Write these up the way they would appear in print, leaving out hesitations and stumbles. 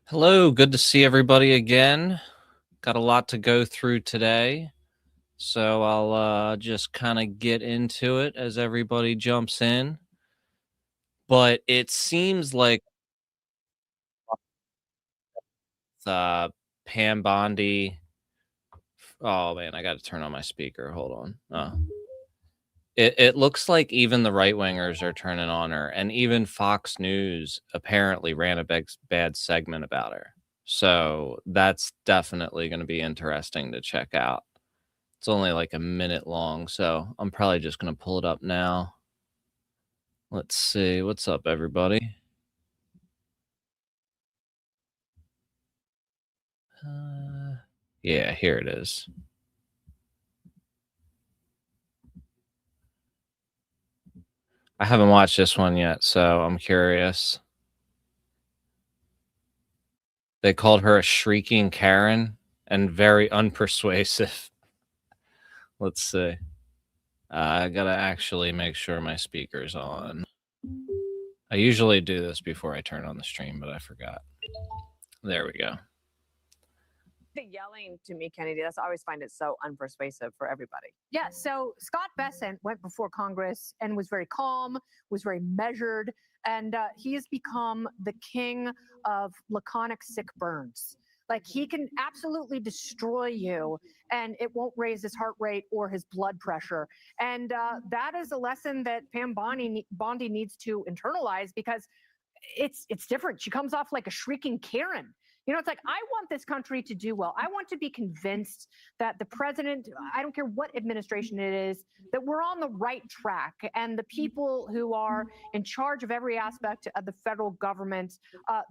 Hello, good to see everybody again. Got a lot to go through today, so I'll just kind of get into it as everybody jumps in. But it seems like uh, Pam Bondi. Oh man, I got to turn on my speaker. Hold on. It looks like even the right wingers are turning on her, and even Fox News apparently ran a bad segment about her. So that's definitely going to be interesting to check out. It's only like a minute long, so I'm probably just gonna pull it up now. Let's see. What's up, everybody? Yeah, here it is. I haven't watched this one yet, so I'm curious. They called her a shrieking Karen and very unpersuasive. Let's see. I gotta actually make sure my speaker's on. I usually do this before I turn on the stream, but I forgot. There we go. The yelling to me, Kennedy, that's I always find it so unpersuasive for everybody. Yeah, so Scott Bessent went before Congress and was very calm, was very measured, and he has become the king of laconic sick burns. Like he can absolutely destroy you, and it won't raise his heart rate or his blood pressure. And that is a lesson that Pam Bondi needs to internalize because it's different. She comes off like a shrieking Karen. You know, it's like, I want this country to do well. I want to be convinced that the president, I don't care what administration it is, that we're on the right track. And the people who are in charge of every aspect of the federal government,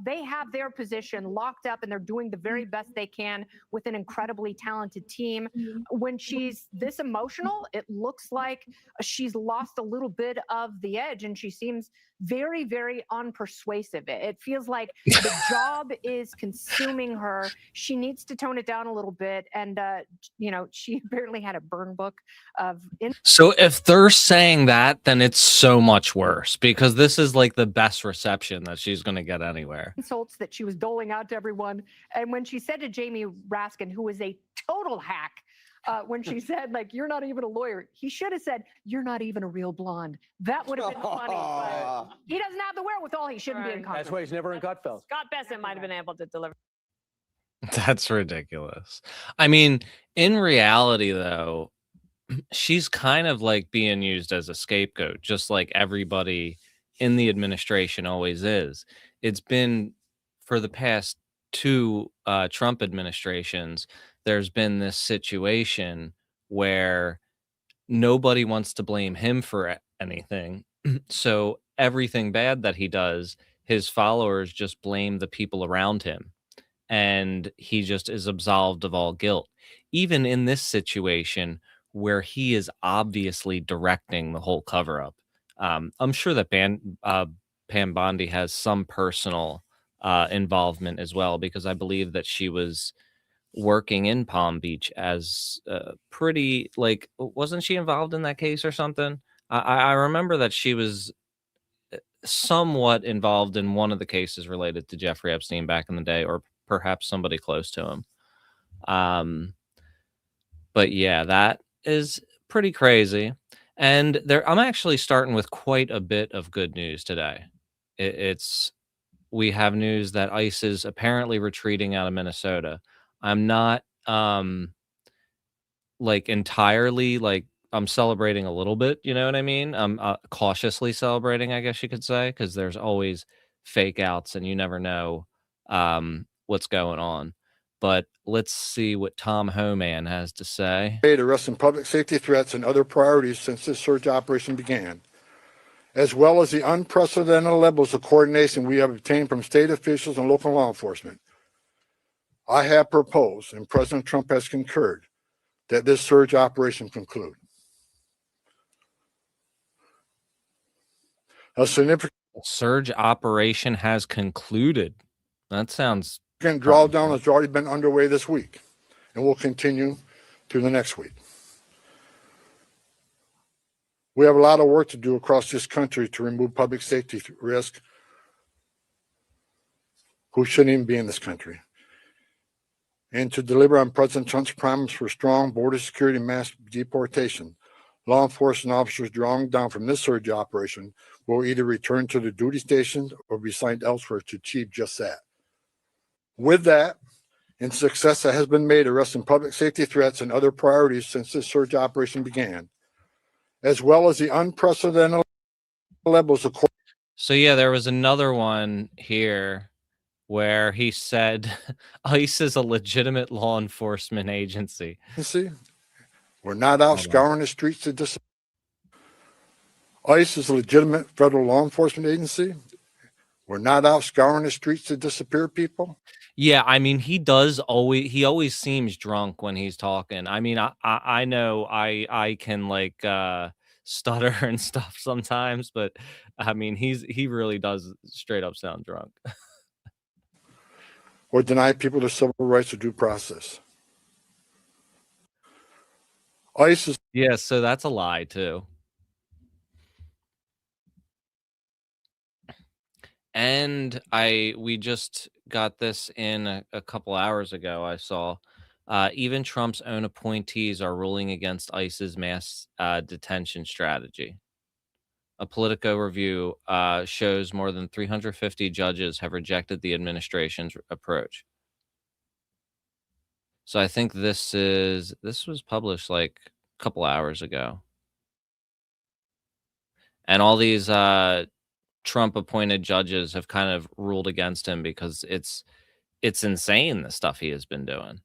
they have their position locked up and they're doing the very best they can with an incredibly talented team. When she's this emotional, it looks like she's lost a little bit of the edge and she seems very, very unpersuasive. It feels like the job is consuming her. She needs to tone it down a little bit. And, you know, she apparently had a burn book of. So if they're saying that, then it's so much worse because this is like the best reception that she's going to get anywhere. Insults that she was doling out to everyone. And when she said to Jamie Raskin, who is a total hack, when she said, like, you're not even a lawyer, he should have said, you're not even a real blonde. That would have been funny. But he doesn't have the wherewithal. He shouldn't be in Congress. That's why he's never in Gutfeld. Scott Bessent might have been able to deliver. That's ridiculous. I mean, in reality, though, she's kind of like being used as a scapegoat, just like everybody in the administration always is. It's been for the past two Trump administrations, there's been this situation where nobody wants to blame him for anything. So everything bad that he does, his followers just blame the people around him. And he just is absolved of all guilt. Even in this situation where he is obviously directing the whole cover up. I'm sure that Pam Bondi has some personal involvement as well, because I believe that she was working in Palm Beach as pretty, like, wasn't she involved in that case or something? I remember that she was somewhat involved in one of the cases related to Jeffrey Epstein back in the day, or perhaps somebody close to him. But yeah, that is pretty crazy. And I'm actually starting with quite a bit of good news today. We have news that ICE is apparently retreating out of Minnesota. I'm not like entirely, like, I'm celebrating a little bit, you know what I mean? I'm cautiously celebrating, I guess you could say, because there's always fake outs and you never know what's going on. But let's see what Tom Homan has to say. Addressing public safety threats and other priorities since this surge operation began, as well as the unprecedented levels of coordination we have obtained from state officials and local law enforcement. I have proposed, and President Trump has concurred, that this surge operation conclude. A significant surge operation has concluded. That sounds. Drawdown has already been underway this week and will continue through the next week. We have a lot of work to do across this country to remove public safety risk who shouldn't even be in this country. And to deliver on President Trump's promise for strong border security and mass deportation, law enforcement officers drawn down from this surge operation will either return to the duty stations or be assigned elsewhere to achieve just that. With that, and success that has been made arresting public safety threats and other priorities since this surge operation began, as well as the unprecedented levels of. So yeah, there was another one here where he said ICE is a legitimate law enforcement agency. We're not out scouring the streets to disappear. ICE is a legitimate federal law enforcement agency. We're not out scouring the streets to disappear people. Yeah, I mean, he always seems drunk when he's talking. I mean, I know I can like stutter and stuff sometimes, but I mean, he really does straight up sound drunk. Or deny people their civil rights or due process. ICE is. Yeah, so that's a lie too. And we just got this in a couple hours ago. I saw even Trump's own appointees are ruling against ICE's mass detention strategy. A Politico review shows more than 350 judges have rejected the administration's approach. So I think this was published like a couple hours ago. And all these Trump appointed judges have kind of ruled against him because it's insane, the stuff he has been doing.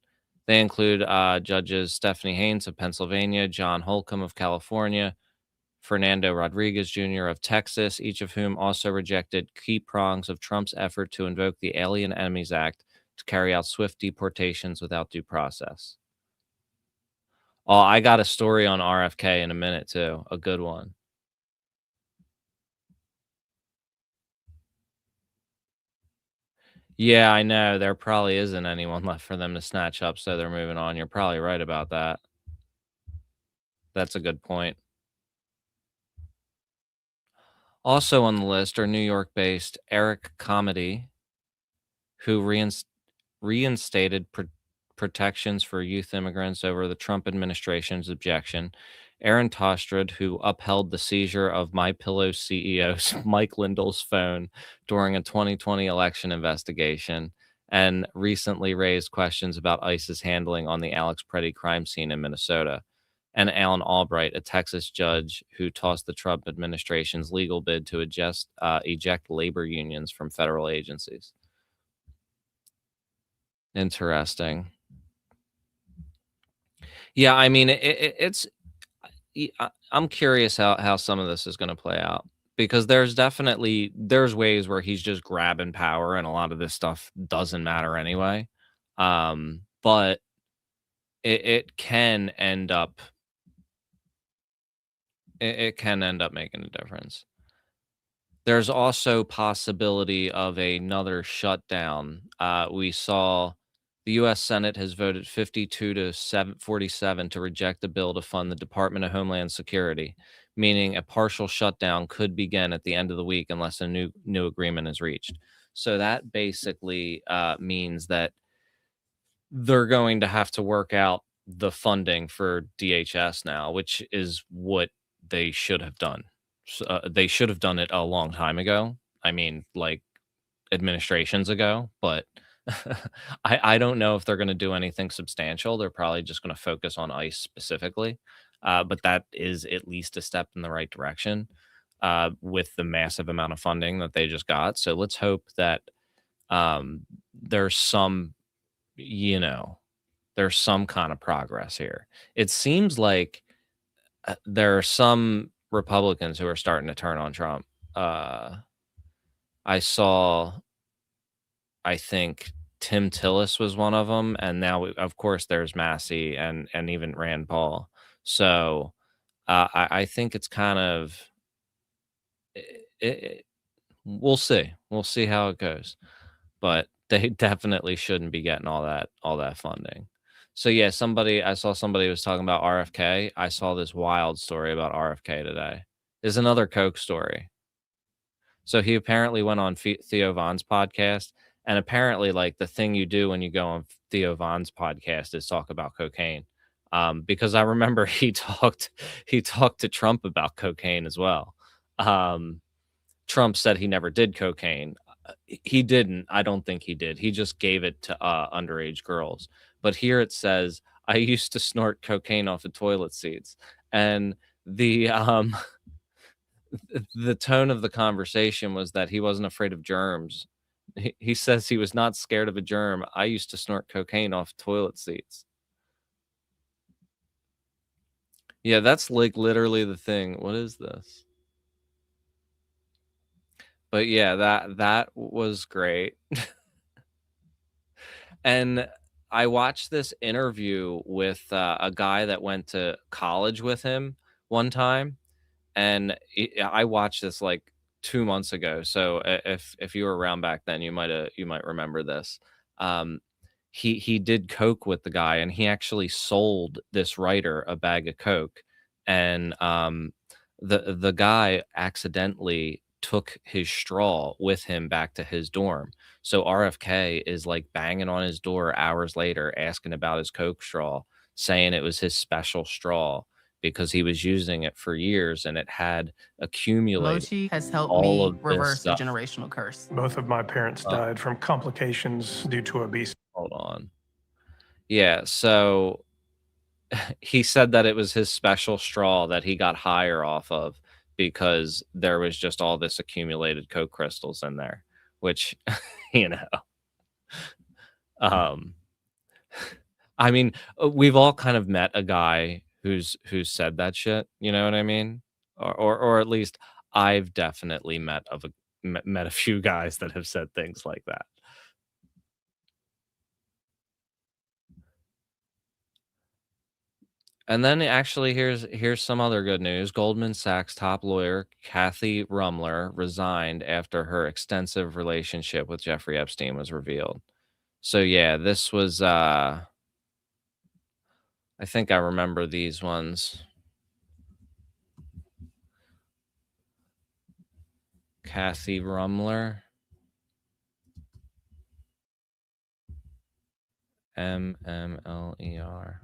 They include judges Stephanie Haynes of Pennsylvania, John Holcomb of California, Fernando Rodriguez Jr. of Texas, each of whom also rejected key prongs of Trump's effort to invoke the Alien Enemies Act to carry out swift deportations without due process. Oh, I got a story on RFK in a minute too, a good one. Yeah, I know. There probably isn't anyone left for them to snatch up, so they're moving on. You're probably right about that. That's a good point. Also on the list are New York-based Eric Comedy, who reinstated protections for youth immigrants over the Trump administration's objection. Aaron Tostrad, who upheld the seizure of MyPillow CEO Mike Lindell's phone during a 2020 election investigation, and recently raised questions about ICE's handling on the Alex Preddy crime scene in Minnesota. And Alan Albright, a Texas judge who tossed the Trump administration's legal bid to eject labor unions from federal agencies. Interesting. Yeah, I mean, I'm curious how some of this is going to play out, because there's ways where he's just grabbing power and a lot of this stuff doesn't matter anyway. But it can end up making a difference. There's also possibility of another shutdown. We saw the U.S. Senate has voted 52 to 47 to reject the bill to fund the Department of Homeland Security, meaning a partial shutdown could begin at the end of the week unless a new agreement is reached. So that basically means that they're going to have to work out the funding for DHS now, which is what they should have done. They should have done it a long time ago. I mean, like administrations ago, but I don't know if they're going to do anything substantial. They're probably just going to focus on ICE specifically. But that is at least a step in the right direction with the massive amount of funding that they just got. So let's hope that there's some kind of progress here. It seems like there are some Republicans who are starting to turn on Trump. I think Tim Tillis was one of them, and now of course there's Massey and even Rand Paul. So I think it's kind of we'll see how it goes, but they definitely shouldn't be getting all that funding. So yeah, I saw somebody was talking about RFK. I saw this wild story about RFK today. There's another Coke story. So he apparently went on Theo Von's podcast And apparently, like, the thing you do when you go on Theo Von's podcast is talk about cocaine. Because I remember he talked to Trump about cocaine as well. Um, Trump said he never did cocaine. He didn't. I don't think he did. He just gave it to underage girls. But here it says, "I used to snort cocaine off of toilet seats," and the the tone of the conversation was that he wasn't afraid of germs. He says he was not scared of a germ. I used to snort cocaine off toilet seats. Yeah, that's like literally the thing. What is this? But yeah, that was great. And I watched this interview with a guy that went to college with him one time, and I watched this like 2 months ago. So if you were around back then, you might remember this. Um, he did coke with the guy, and he actually sold this writer a bag of coke, and the guy accidentally took his straw with him back to his dorm. So RFK is like banging on his door hours later, asking about his coke straw, saying it was his special straw because he was using it for years and it had accumulated Mochi has helped all me of this reverse a stuff. generational curse. Both of my parents died from complications due to obesity. Hold on. Yeah, so he said that it was his special straw that he got higher off of because there was just all this accumulated coke crystals in there, which, you know, um, I mean, we've all kind of met a guy who's said that shit, you know what I mean? Or at least I've definitely met a few guys that have said things like that. And then actually here's some other good news. Goldman Sachs top lawyer Kathy Rumler resigned after her extensive relationship with Jeffrey Epstein was revealed. So yeah, this was I think I remember these ones. Kathy Rumler. MMLER.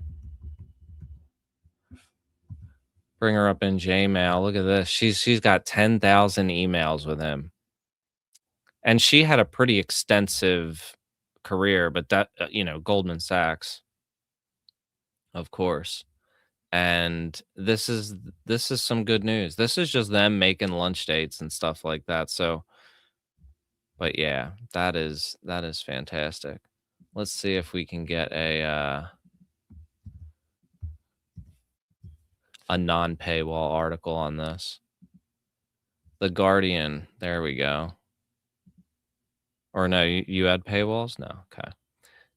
Bring her up in Jmail. Look at this. She's got 10,000 emails with him. And she had a pretty extensive career, but that Goldman Sachs, of course. And this is some good news. This is just them making lunch dates and stuff like that. So, but yeah, that is fantastic. Let's see if we can get a non-paywall article on this. The Guardian, there we go. Or no, you had paywalls? No, okay.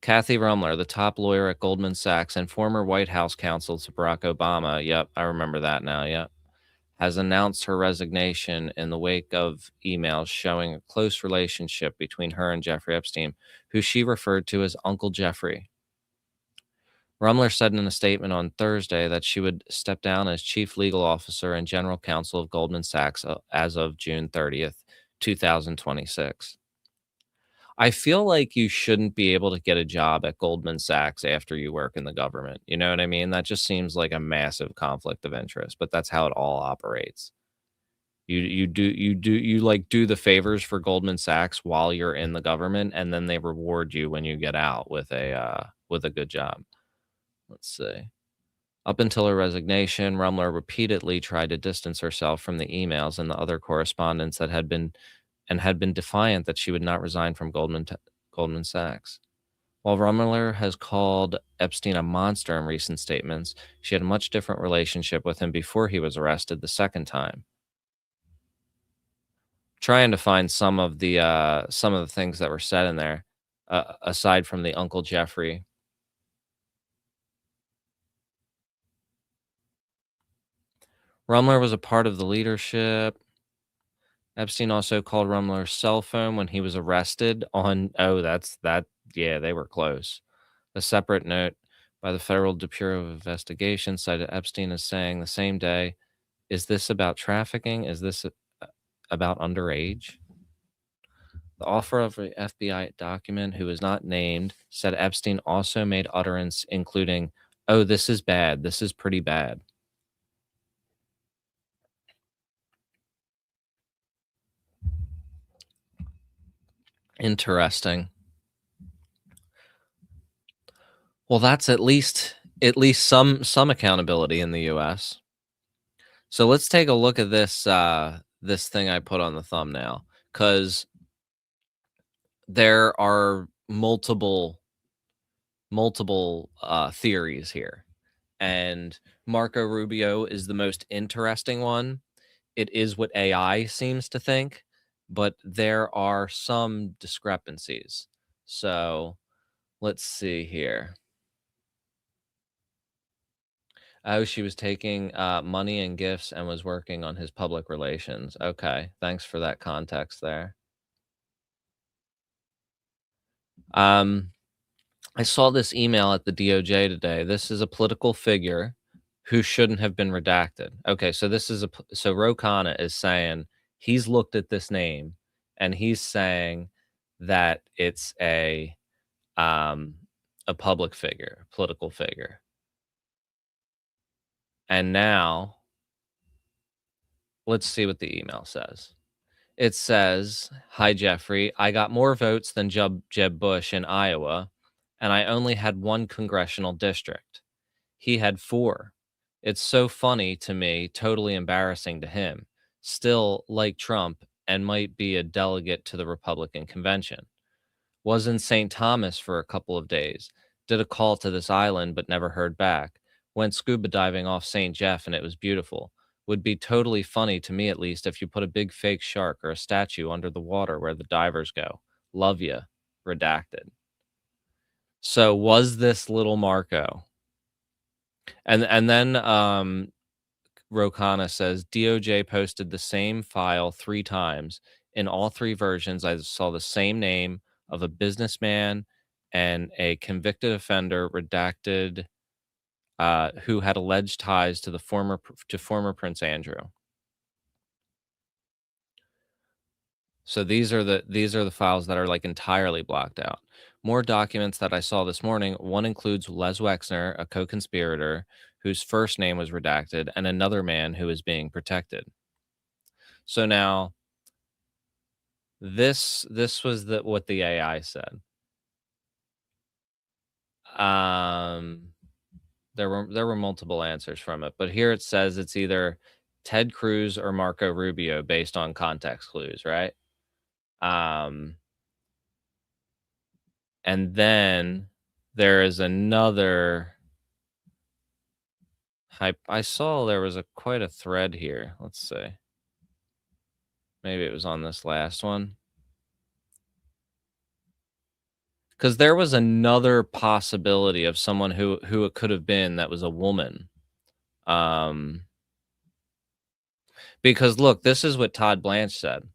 Kathy Rumler, the top lawyer at Goldman Sachs and former White House counsel to Barack Obama, yep, I remember that now, yep, has announced her resignation in the wake of emails showing a close relationship between her and Jeffrey Epstein, who she referred to as Uncle Jeffrey. Rumler said in a statement on Thursday that she would step down as chief legal officer and general counsel of Goldman Sachs as of June 30th, 2026. I feel like you shouldn't be able to get a job at Goldman Sachs after you work in the government. You know what I mean? That just seems like a massive conflict of interest, but that's how it all operates. You do the favors for Goldman Sachs while you're in the government, and then they reward you when you get out with a good job. Let's see. Up until her resignation, Rumler repeatedly tried to distance herself from the emails and the other correspondence that had been defiant that she would not resign from Goldman Sachs. While Rumler has called Epstein a monster in recent statements, she had a much different relationship with him before he was arrested the second time. Trying to find some of the things that were said in there, aside from the Uncle Jeffrey. Rumler was a part of the leadership. Epstein also called Rumler's cell phone when he was arrested on, yeah, they were close. A separate note by the Federal Bureau of Investigation cited Epstein as saying the same day, "Is this about trafficking? Is this about underage?" The author of the FBI document, who is not named, said Epstein also made utterance including, "Oh, this is bad. This is pretty bad." Interesting. Well, that's at least some accountability in the US. So let's take a look at this this thing I put on the thumbnail, cuz there are multiple theories here. And Marco Rubio is the most interesting one. It is what AI seems to think, but there are some discrepancies. So let's see here. Oh, she was taking money and gifts and was working on his public relations. Okay, thanks for that context there. I saw this email at the DOJ today. This is a political figure who shouldn't have been redacted. Okay, so this is so Ro Khanna is saying he's looked at this name and he's saying that it's a public figure, political figure. And now let's see what the email says. It says, "Hi, Jeffrey. I got more votes than Jeb Bush in Iowa, and I only had one congressional district. He had 4. It's so funny to me, totally embarrassing to him. Still like Trump and might be a delegate to the Republican convention. Was in St. Thomas for a couple of days. Did a call to this island but never heard back. Went scuba diving off St. Jeff and it was beautiful. Would be totally funny to me at least if you put a big fake shark or a statue under the water where the divers go. Love ya. Redacted." So was this little Marco? And then Ro Khanna says DOJ posted the same file 3 times. In all 3 versions, I saw the same name of a businessman and a convicted offender redacted who had alleged ties to the former Prince Andrew. So these are the files that are like entirely blocked out. More documents that I saw this morning. One includes Les Wexner, a co-conspirator whose first name was redacted, and another man who is being protected. So now this was what the AI said. There were multiple answers from it, but here it says it's either Ted Cruz or Marco Rubio based on context clues, right? And then there is another. I saw there was quite a thread here. Let's see. Maybe it was on this last one. Because there was another possibility of someone who it could have been that was a woman. Because look, this is what Todd Blanche said.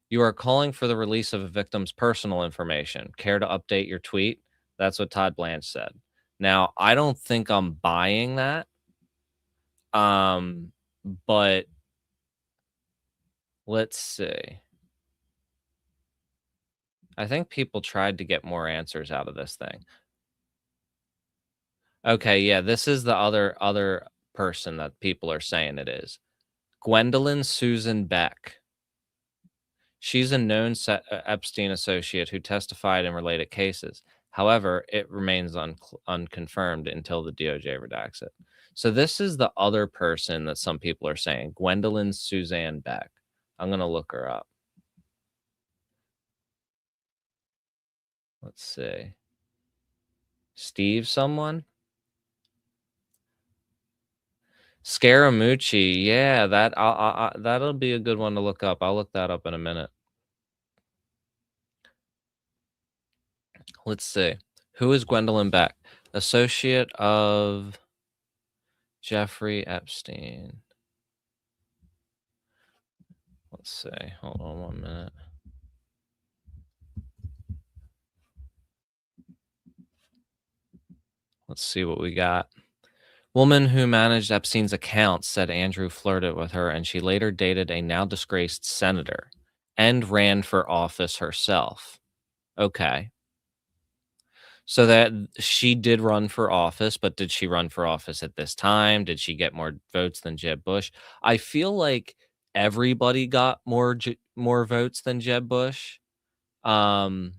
"You are calling for the release of a victim's personal information. Care to update your tweet?" That's what Todd Blanche said. Now, I don't think I'm buying that. But let's see. I think people tried to get more answers out of this thing. Okay, yeah, this is the other person that people are saying it is. Gwendolyn Susan Beck. She's a known Epstein associate who testified in related cases. However, it remains unconfirmed until the DOJ redacts it. So this is the other person that some people are saying, Gwendolyn Suzanne Beck. I'm going to look her up. Let's see. Steve someone? Scaramucci. Yeah, that'll be a good one to look up. I'll look that up in a minute. Let's see. Who is Gwendolyn Beck? Associate of Jeffrey Epstein. Let's see. Hold on 1 minute. Let's see what we got. Woman who managed Epstein's accounts said Andrew flirted with her, and she later dated a now disgraced senator. and ran for office herself. Okay. So that she did run for office, but did she run for office at this time? Did she get more votes than Jeb Bush? I feel like everybody got more votes than Jeb Bush, um,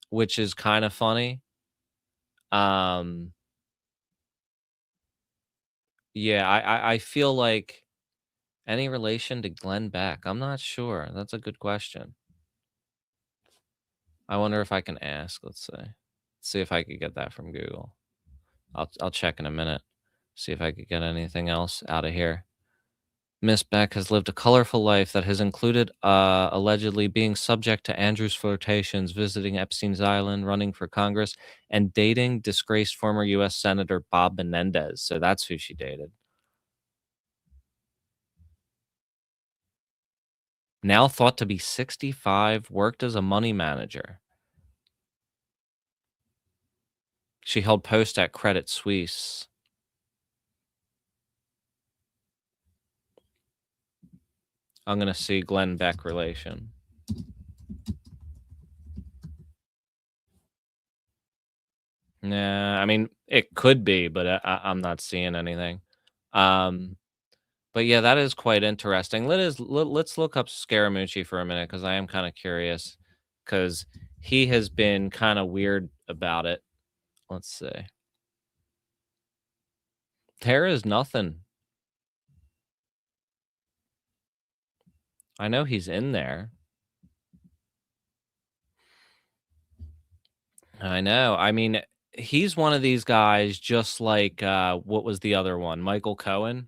which is kind of funny. Um, yeah, I feel like any relation to Glenn Beck? I'm not sure. That's a good question. I wonder if I can ask. Let's see. See if I could get that from Google. I'll check in a minute. See if I could get anything else out of here. Miss Beck has lived a colorful life that has included allegedly being subject to Andrew's flirtations, visiting Epstein's Island, running for Congress, and dating disgraced former U.S. Senator Bob Menendez. So that's who she dated. Now thought to be 65, worked as a money manager. She held post at Credit Suisse. I'm going to see Glenn Beck relation. Nah, I mean, it could be, but I'm not seeing anything. But yeah, that is quite interesting. Let's look up Scaramucci for a minute because I am kind of curious because he has been kind of weird about it. Let's see. There is nothing. I know he's in there. I know. I mean, he's one of these guys just like what was the other one? Michael Cohen,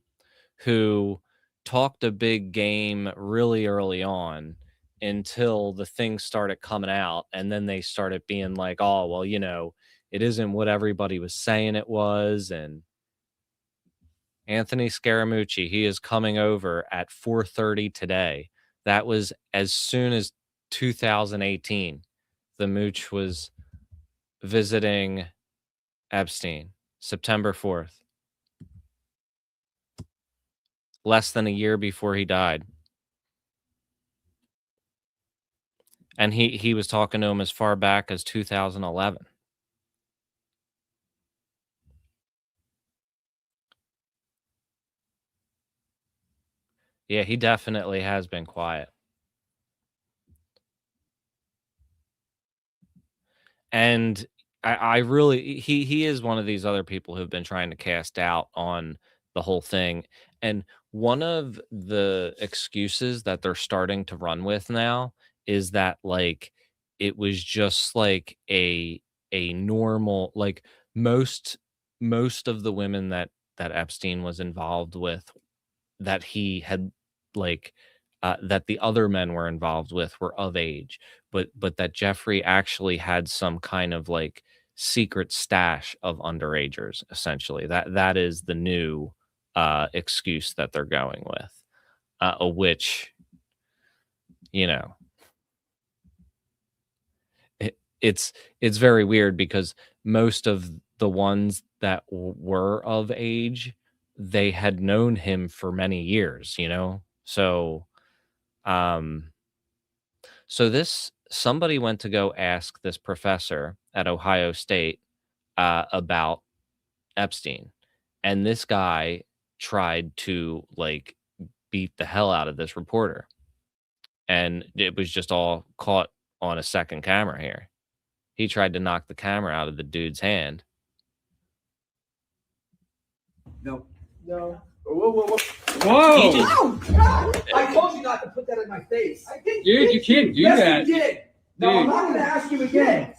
who talked a big game really early on until the things started coming out. And then they started being like, oh, well, it isn't what everybody was saying it was. And Anthony Scaramucci, he is coming over at 4:30 today. That was as soon as 2018. The Mooch was visiting Epstein, September 4th. Less than a year before he died. And he was talking to him as far back as 2011. Yeah, he definitely has been quiet. And I really he is one of these other people who've been trying to cast doubt on the whole thing. And one of the excuses that they're starting to run with now is that like it was just like a normal like most most of the women that Epstein was involved with that he had like that the other men were involved with were of age, but that Jeffrey actually had some kind of like secret stash of underagers. Essentially, that is the new excuse that they're going with, which you know it's very weird because most of the ones that were of age, they had known him for many years, so um so this somebody went to go ask this professor at Ohio State about Epstein, and this guy tried to like beat the hell out of this reporter, and it was just all caught on a second camera here. He tried to knock the camera out of the dude's hand. No. No. Whoa, whoa, whoa. Whoa! Oh, God! I told you not to put that in my face. Dude, you can't do that. Yes, you did. No, dude. I'm not going to ask you again.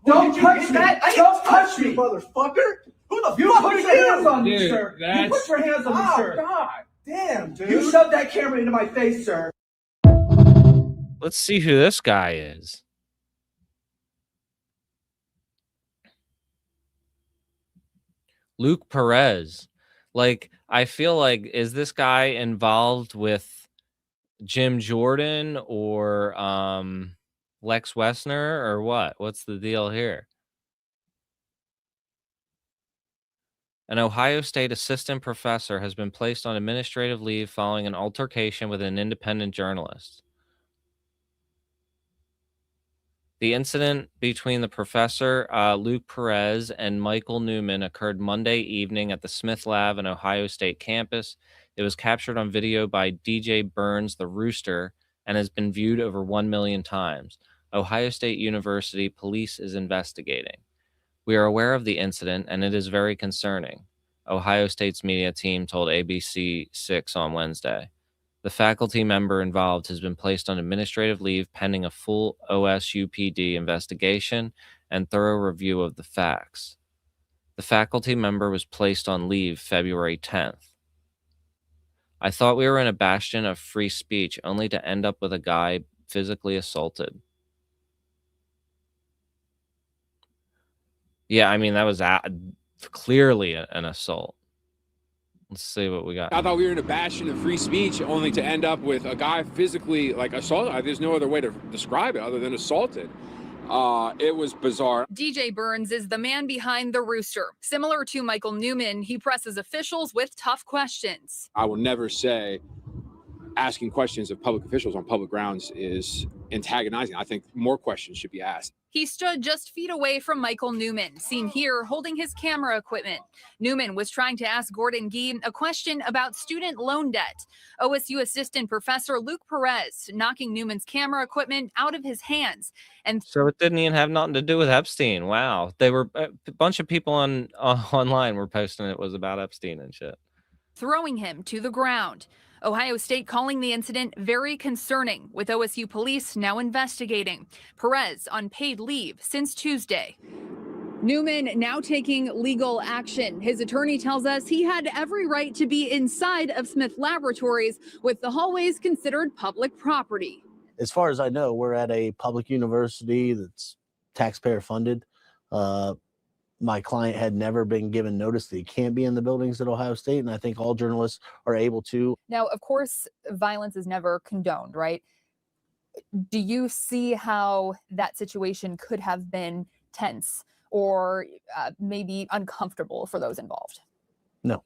Don't touch that. Don't touch me, motherfucker. Who the fuck put your hands on me, sir? You put your hands on me, sir. Oh, God. Damn, dude. You shoved that camera into my face, sir. Let's see who this guy is. Luke Perez. Like, I feel like, is this guy involved with Jim Jordan or Lex Wessner or what? What's the deal here? An Ohio State assistant professor has been placed on administrative leave following an altercation with an independent journalist. The incident between the professor, Luke Perez, and Michael Newman occurred Monday evening at the Smith Lab and Ohio State campus. It was captured on video by DJ Burns, the Rooster, and has been viewed over 1 million times. Ohio State University police is investigating. We are aware of the incident, and it is very concerning, Ohio State's media team told ABC 6 on Wednesday. The faculty member involved has been placed on administrative leave pending a full OSUPD investigation and thorough review of the facts. The faculty member was placed on leave February 10th. I thought we were in a bastion of free speech only to end up with a guy physically assaulted. Yeah, I mean, that was clearly an assault. Let's see what we got. I thought we were in a bastion of free speech only to end up with a guy physically assaulted. There's no other way to describe it other than assaulted. It was bizarre. DJ Burns is the man behind the Rooster. Similar to Michael Newman, he presses officials with tough questions. I will never say asking questions of public officials on public grounds is antagonizing. I think more questions should be asked. He stood just feet away from Michael Newman, seen here holding his camera equipment. Newman was trying to ask Gordon Gee a question about student loan debt. OSU assistant professor Luke Perez knocking Newman's camera equipment out of his hands. And so it didn't even have nothing to do with Epstein. Wow. They were a bunch of people online were posting it was about Epstein and shit. Throwing him to the ground. Ohio State calling the incident very concerning, with OSU police now investigating. Perez on paid leave since Tuesday. Newman now taking legal action. His attorney tells us he had every right to be inside of Smith Laboratories, with the hallways considered public property. As far as I know, we're at a public university that's taxpayer funded. My client had never been given notice that he can't be in the buildings at Ohio State, and I think all journalists are able to. Now, of course, violence is never condoned, right? Do you see how that situation could have been tense or maybe uncomfortable for those involved? No,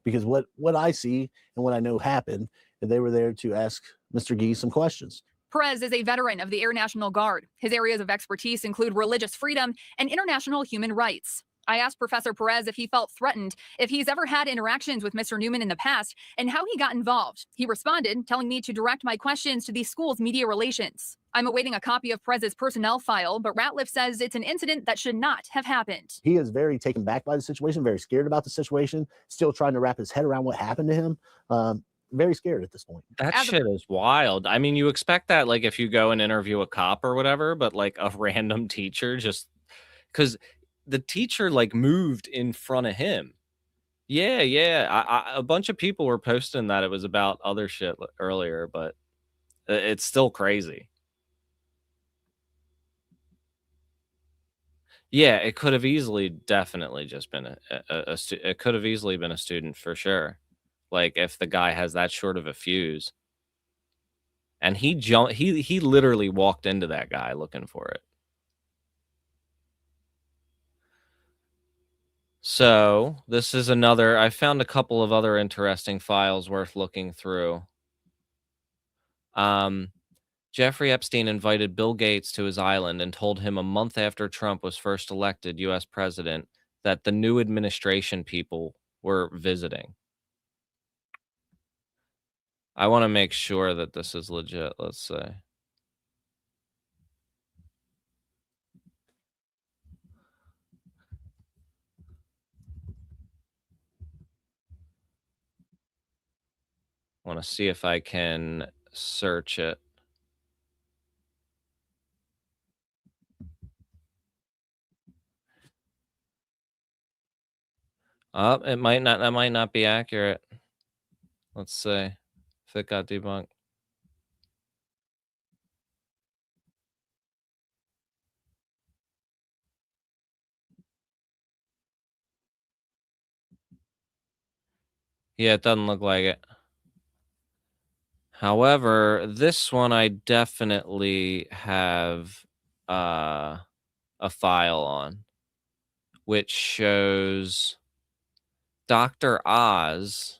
because what I see and what I know happened, they were there to ask Mr. Gee some questions. Perez is a veteran of the Air National Guard. His areas of expertise include religious freedom and international human rights. I asked Professor Perez if he felt threatened, if he's ever had interactions with Mr. Newman in the past, and how he got involved. He responded, telling me to direct my questions to the school's media relations. I'm awaiting a copy of Perez's personnel file, but Ratliff says it's an incident that should not have happened. He is very taken back by the situation, very scared about the situation, still trying to wrap his head around what happened to him. Very scared at this point. That shit is wild. I mean, you expect that, like, if you go and interview a cop or whatever, but like a random teacher, just because the teacher like moved in front of him. Yeah. A bunch of people were posting that it was about other shit earlier, but it's still crazy. Yeah, it could have easily, definitely just been it could have easily been a student for sure. Like if the guy has that short of a fuse, and he literally walked into that guy looking for it. So this is another. I found a couple of other interesting files worth looking through. Jeffrey Epstein invited Bill Gates to his island and told him a month after Trump was first elected U.S. president that the new administration people were visiting. I want to make sure that this is legit. Let's say. I want to see if I can search it. It might not. That might not be accurate. Let's see if it got debunked. Yeah, it doesn't look like it. However, this one I definitely have a file on, which shows Dr. Oz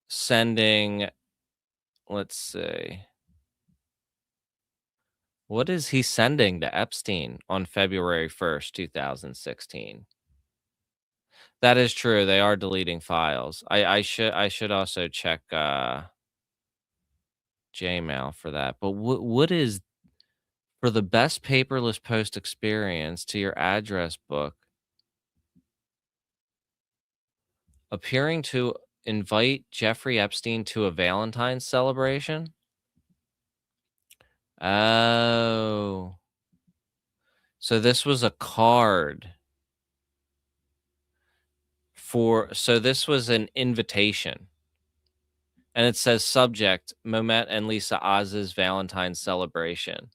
sending, let's see, What is he sending to Epstein on February 1st, 2016? That is true. They are deleting files. I should also check Gmail for that. But what is for the best paperless post experience to your address book? Appearing to invite Jeffrey Epstein to a Valentine's celebration? Oh. So this was a card so this was an invitation. And it says subject, Momet and Lisa Oz's Valentine's celebration.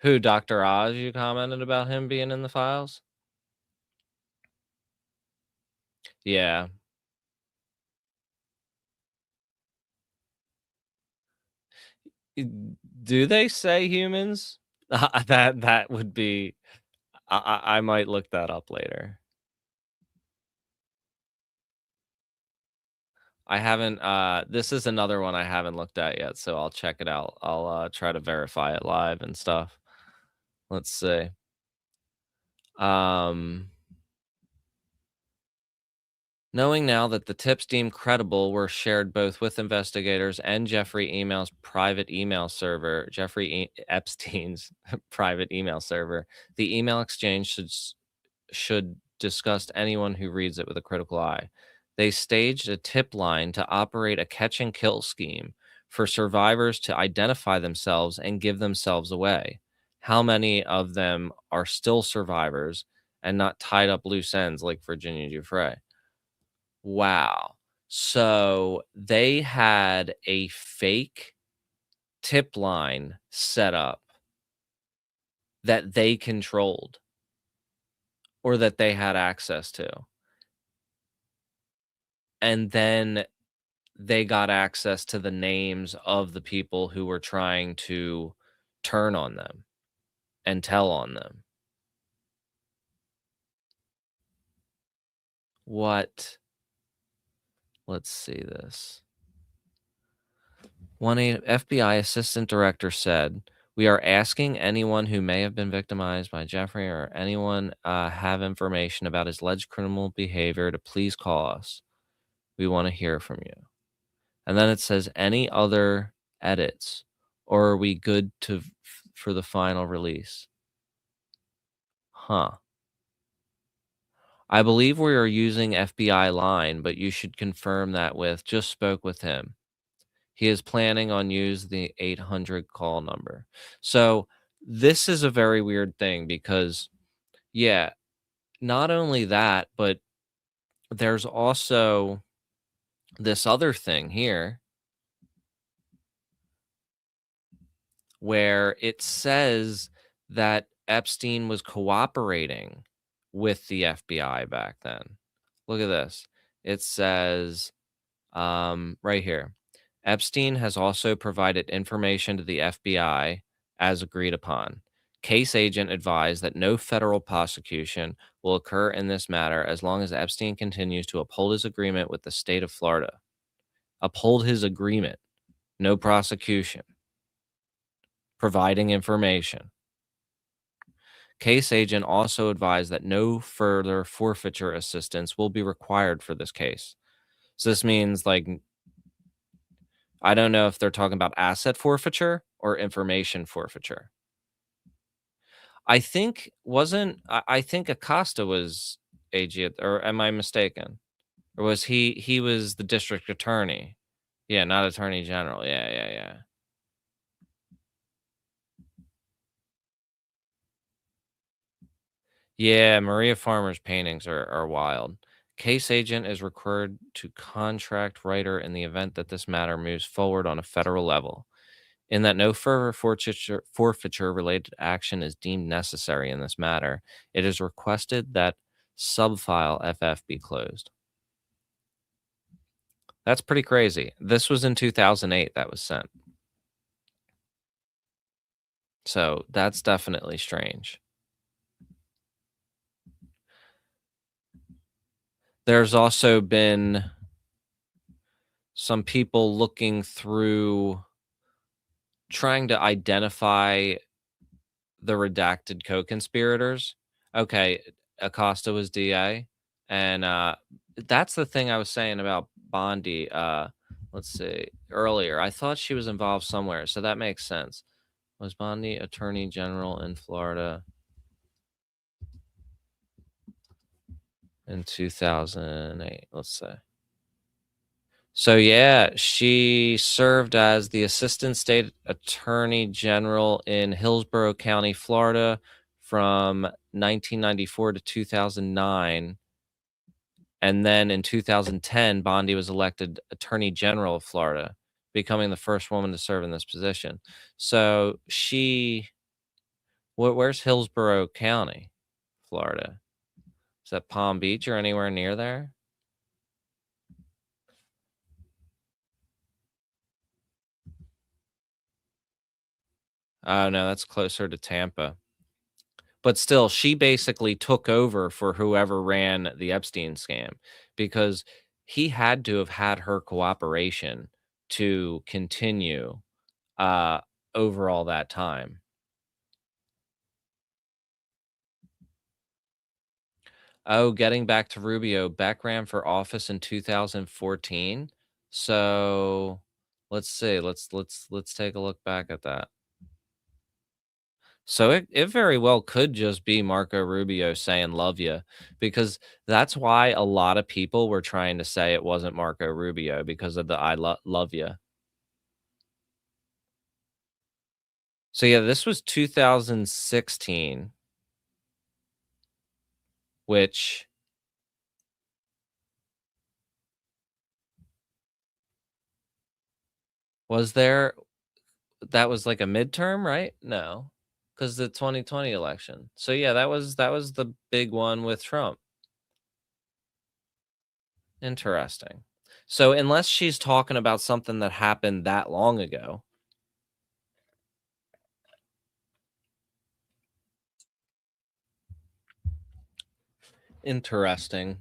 Who, Dr. Oz, you commented about him being in the files? Yeah. Do they say humans? That would be I might look that up later. I haven't this is another one I haven't looked at yet, so I'll check it out. I'll try to verify it live and stuff. Let's see. Knowing now that the tips deemed credible were shared both with investigators and Jeffrey Epstein's private email server, the email exchange should disgust anyone who reads it with a critical eye. They staged a tip line to operate a catch and kill scheme for survivors to identify themselves and give themselves away. How many of them are still survivors and not tied up loose ends like Virginia Giuffre? Wow. So they had a fake tip line set up that they controlled or that they had access to. And then they got access to the names of the people who were trying to turn on them and tell on them. What? Let's see this. One FBI assistant director said, "We are asking anyone who may have been victimized by Jeffrey or anyone have information about his alleged criminal behavior to please call us. We want to hear from you." And then it says, "Any other edits, or are we good for the final release?" Huh. I believe we are using FBI line, but you should confirm that just spoke with him. He is planning on use the 800 call number. So this is a very weird thing because, yeah, not only that, but there's also this other thing here where it says that Epstein was cooperating with the FBI back then. Look at this. It says right here. Epstein has also provided information to the FBI as agreed upon. Case agent advised that no federal prosecution will occur in this matter as long as Epstein continues to uphold his agreement with the state of Florida. Uphold his agreement. No prosecution. Providing information. Case agent also advised that no further forfeiture assistance will be required for this case. So this means, like, I don't know if they're talking about asset forfeiture or information forfeiture. I think I think Acosta was AG, or am I mistaken? Or was he was the district attorney? Yeah, not attorney general. Yeah. Yeah, Maria Farmer's paintings are wild. Case agent is required to contract writer in the event that this matter moves forward on a federal level. In that no further forfeiture related action is deemed necessary in this matter, it is requested that subfile FF be closed. That's pretty crazy. This was in 2008 that was sent. So that's definitely strange. There's also been some people looking through trying to identify the redacted co-conspirators. Okay, Acosta was DA, and that's the thing I was saying about Bondi. Let's see, earlier. I thought she was involved somewhere, so that makes sense. Was Bondi Attorney General in Florida in 2008? Let's say. So yeah, she served as the Assistant State Attorney General in Hillsborough County, Florida from 1994 to 2009. And then in 2010, Bondi was elected Attorney General of Florida, becoming the first woman to serve in this position. So where's Hillsborough County, Florida? Is that Palm Beach or anywhere near there? Oh, no, that's closer to Tampa. But still, she basically took over for whoever ran the Epstein scam because he had to have had her cooperation to continue uh, over all that time. Oh, getting back to Rubio, Beck ran for office in 2014. So let's see. Let's take a look back at that. So it very well could just be Marco Rubio saying love you, because that's why a lot of people were trying to say it wasn't Marco Rubio because of the love you. So yeah, this was 2016, which was there. That was like a midterm, right? No, because the 2020 election. So yeah, that was the big one with Trump. Interesting. So unless she's talking about something that happened that long ago. Interesting.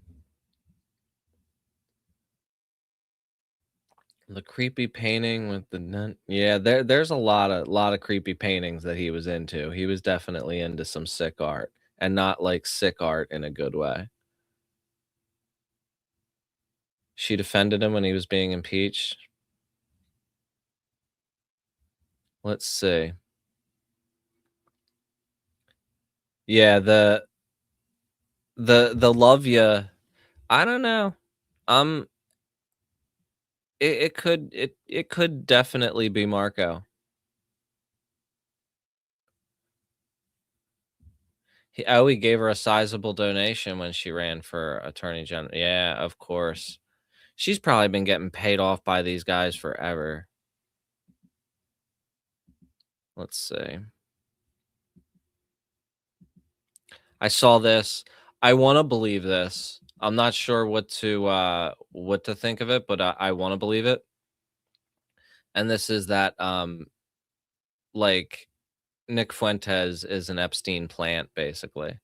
The creepy painting with the nun. Yeah, there's a lot of creepy paintings that he was into. He was definitely into some sick art, and not like sick art in a good way. She defended him when he was being impeached. Let's see. Yeah, the love ya. I don't know. It could definitely be Marco. He gave her a sizable donation when she ran for attorney general. Yeah, of course. She's probably been getting paid off by these guys forever. Let's see. I saw this. I want to believe this. I'm not sure what to think of it, but I want to believe it. And this is that like Nick Fuentes is an Epstein plant, basically. It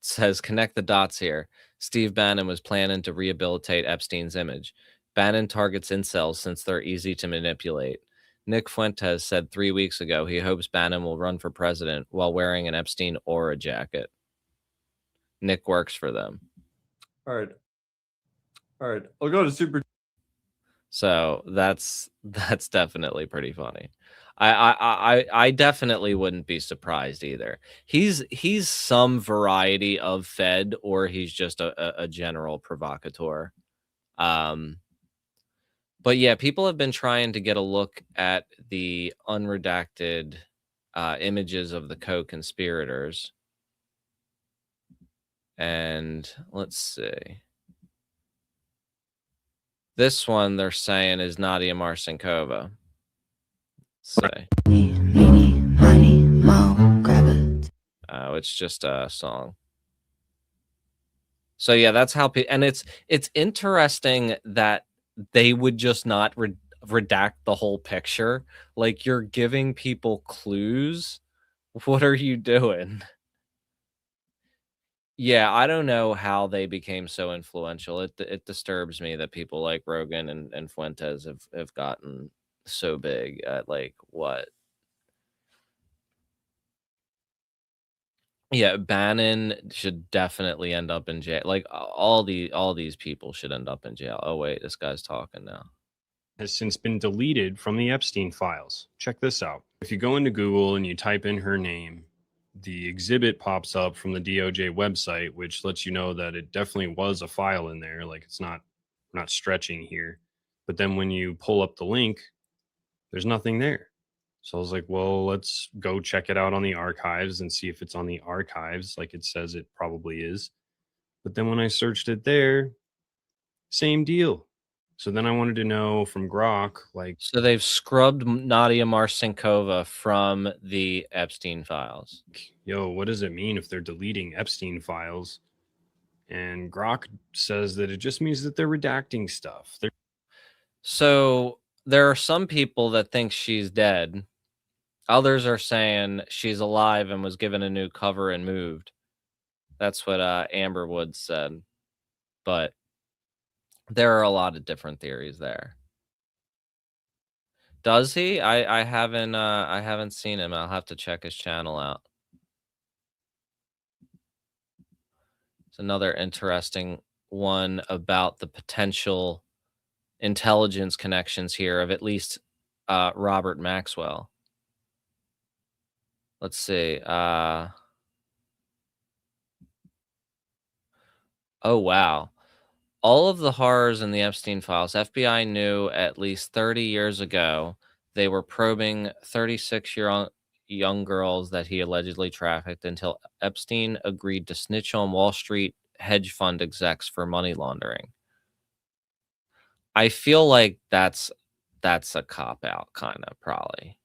says, connect the dots here. Steve Bannon was planning to rehabilitate Epstein's image. Bannon targets incels since they're easy to manipulate. Nick Fuentes said 3 weeks ago he hopes Bannon will run for president while wearing an Epstein aura jacket. Nick works for them. All right. I'll go to super. So that's definitely pretty funny. I definitely wouldn't be surprised either. He's some variety of Fed, or he's just a general provocateur. But yeah, people have been trying to get a look at the unredacted images of the co-conspirators. And let's see. This one they're saying is Nadia Marcinkova. Say. Oh, it's just a song. So yeah, that's how and it's interesting that they would just not redact the whole picture. Like, you're giving people clues. What are you doing? Yeah, I don't know how they became so influential. It disturbs me that people like Rogan and Fuentes have gotten so big at, like, what, Yeah, Bannon should definitely end up in jail. Like all these people should end up in jail. Oh wait, this guy's talking now. Has since been deleted from the Epstein files. Check this out. If you go into Google and you type in her name, the exhibit pops up from the DOJ website, which lets you know that it definitely was a file in there. Like it's not, we're not stretching here. But then when you pull up the link, there's nothing there. So I was like, well, let's go check it out on the archives and see if it's on the archives like it says it probably is. But then when I searched it there, same deal. So then I wanted to know from Grok, like, So they've scrubbed Nadia Marcinkova from the Epstein files. yo, what does it mean if they're deleting Epstein files? And Grok says that it just means that they're redacting stuff. So there are some people that think she's dead. Others are saying she's alive and was given a new cover and moved. That's what Amber Woods said. But there are a lot of different theories there. Does he? I haven't seen him. I'll have to check his channel out. It's another interesting one about the potential intelligence connections here of at least Robert Maxwell. Let's see. Oh wow. All of the horrors in the Epstein files, FBI knew at least 30 years ago. They were probing 36-year-old young girls that he allegedly trafficked until Epstein agreed to snitch on Wall Street hedge fund execs for money laundering. I feel like that's a cop-out kind of probably.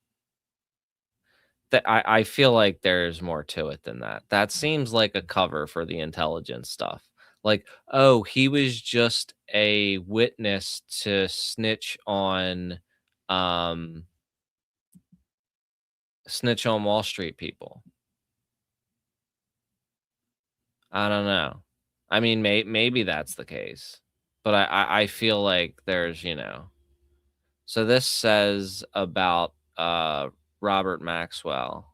I feel like there's more to it than that. That seems like a cover for the intelligence stuff. Like, oh, he was just a witness to snitch on Wall Street people. I don't know. I mean, maybe that's the case. But I feel like there's, you know. So this says about Robert Maxwell.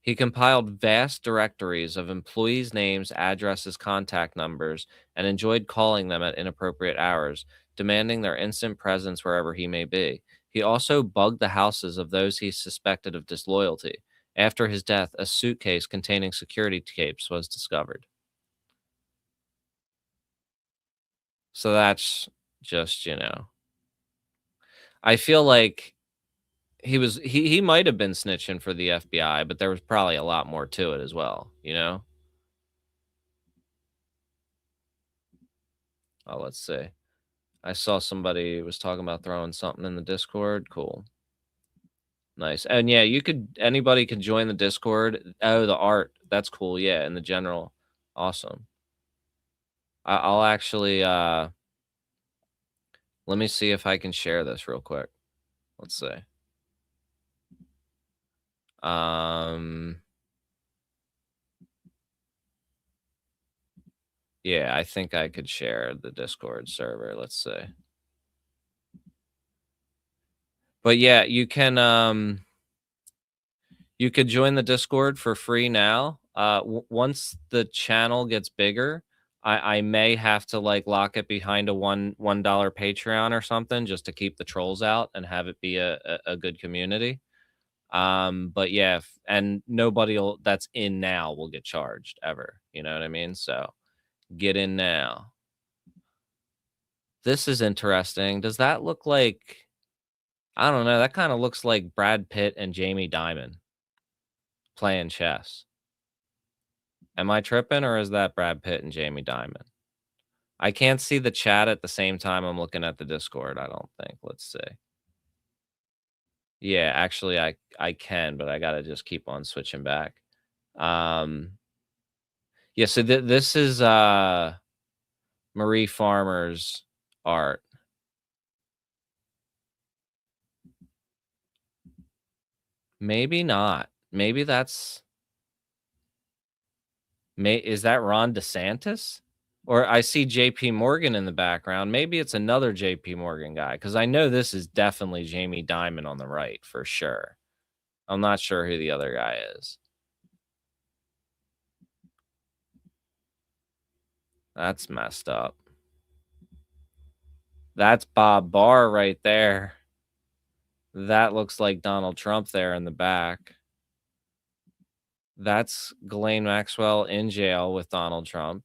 He compiled vast directories of employees' names, addresses, contact numbers, and enjoyed calling them at inappropriate hours, demanding their instant presence wherever he may be. He also bugged the houses of those he suspected of disloyalty. After his death, a suitcase containing security tapes was discovered. So that's just, you know. I feel like he might have been snitching for the FBI, but there was probably a lot more to it as well, you know? Oh, let's see. I saw somebody was talking about throwing something in the Discord. Cool. Nice. And yeah, anybody could join the Discord. Oh, the art. That's cool. Yeah, in the general. Awesome. I'll actually let me see if I can share this real quick. Let's see. Yeah, I think I could share the Discord server. Let's see. But yeah, you can you could join the Discord for free now. Once the channel gets bigger, I may have to like lock it behind a $1 Patreon or something just to keep the trolls out and have it be a good community. But yeah, and nobody that's in now will get charged ever. You know what I mean? So get in now. This is interesting. Does that look like, I don't know, that kind of looks like Brad Pitt and Jamie Dimon playing chess. Am I tripping, or is that Brad Pitt and Jamie Dimon? I can't see the chat at the same time I'm looking at the Discord, I don't think. Let's see. Yeah, actually I can, but I got to just keep on switching back. Yeah, so this is Marie Farmer's art. Maybe not. Maybe that's is that Ron DeSantis? Or I see JP Morgan in the background. Maybe it's another JP Morgan guy, because I know this is definitely Jamie Dimon on the right for sure. I'm not sure who the other guy is. That's messed up. That's Bob Barr right there. That looks like Donald Trump there in the back. That's Ghislaine Maxwell in jail with Donald Trump.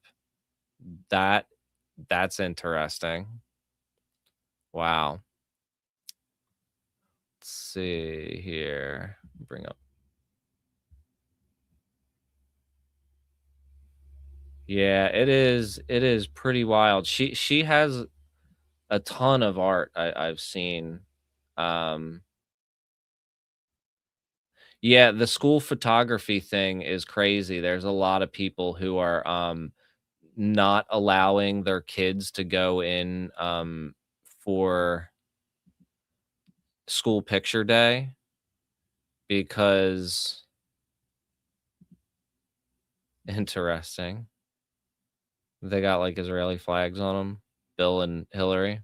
That's interesting. Wow. Let's see here. Bring up. Yeah, it is pretty wild. She has a ton of art I've seen. Yeah, the school photography thing is crazy. There's a lot of people who are not allowing their kids to go in for school picture day because interesting. They got like Israeli flags on them, Bill and Hillary.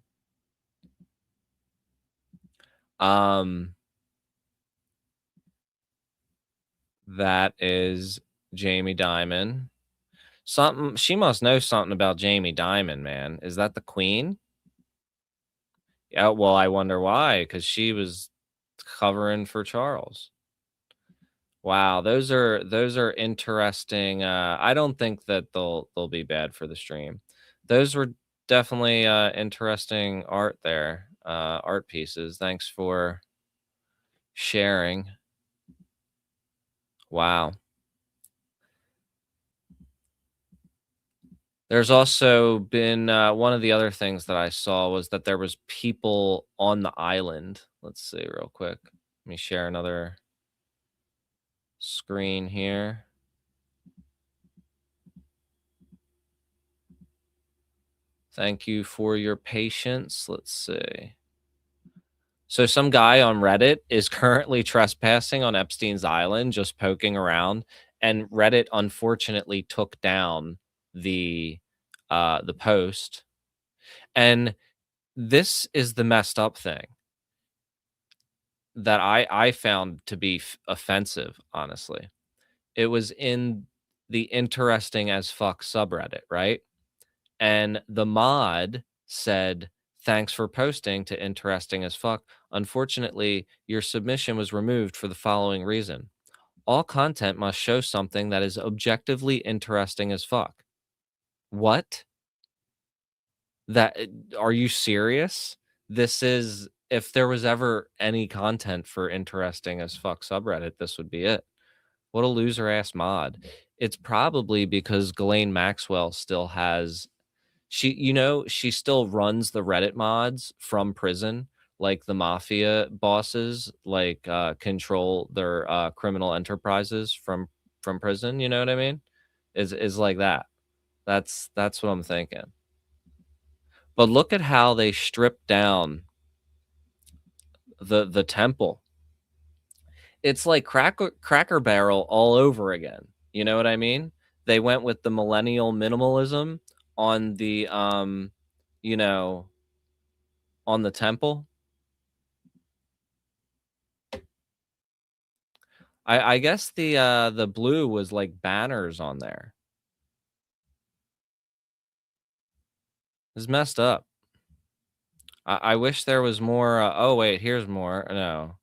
That is Jamie Dimon. Something she must know something about Jamie Dimon, man. Is that the queen? Yeah, well, I wonder why, because she was covering for Charles. Wow, those are interesting. I don't think that they'll be bad for the stream. Those were definitely interesting art there, art pieces. Thanks for sharing. Wow. There's also been one of the other things that I saw was that there was people on the island. Let's see real quick. Let me share another screen here. Thank you for your patience. Let's see. So some guy on Reddit is currently trespassing on Epstein's island, just poking around, and Reddit unfortunately took down the post. And this is the messed up thing that I found to be offensive, honestly. It was in the interesting as fuck subreddit, right? And the mod said, "Thanks for posting to interesting as fuck. Unfortunately, your submission was removed for the following reason. All content must show something that is objectively interesting as fuck." What? That are you serious? This is if there was ever any content for interesting as fuck subreddit, this would be it. What a loser ass mod. It's probably because Ghislaine Maxwell still has she still runs the Reddit mods from prison, like the mafia bosses, like control their criminal enterprises from prison, you know what I mean? Is like that. That's what I'm thinking. But look at how they stripped down the temple. It's like Cracker Barrel all over again. You know what I mean? They went with the millennial minimalism on the you know, on the temple. I guess the blue was like banners on there. It's messed up. I wish there was more. Oh wait, here's more. No.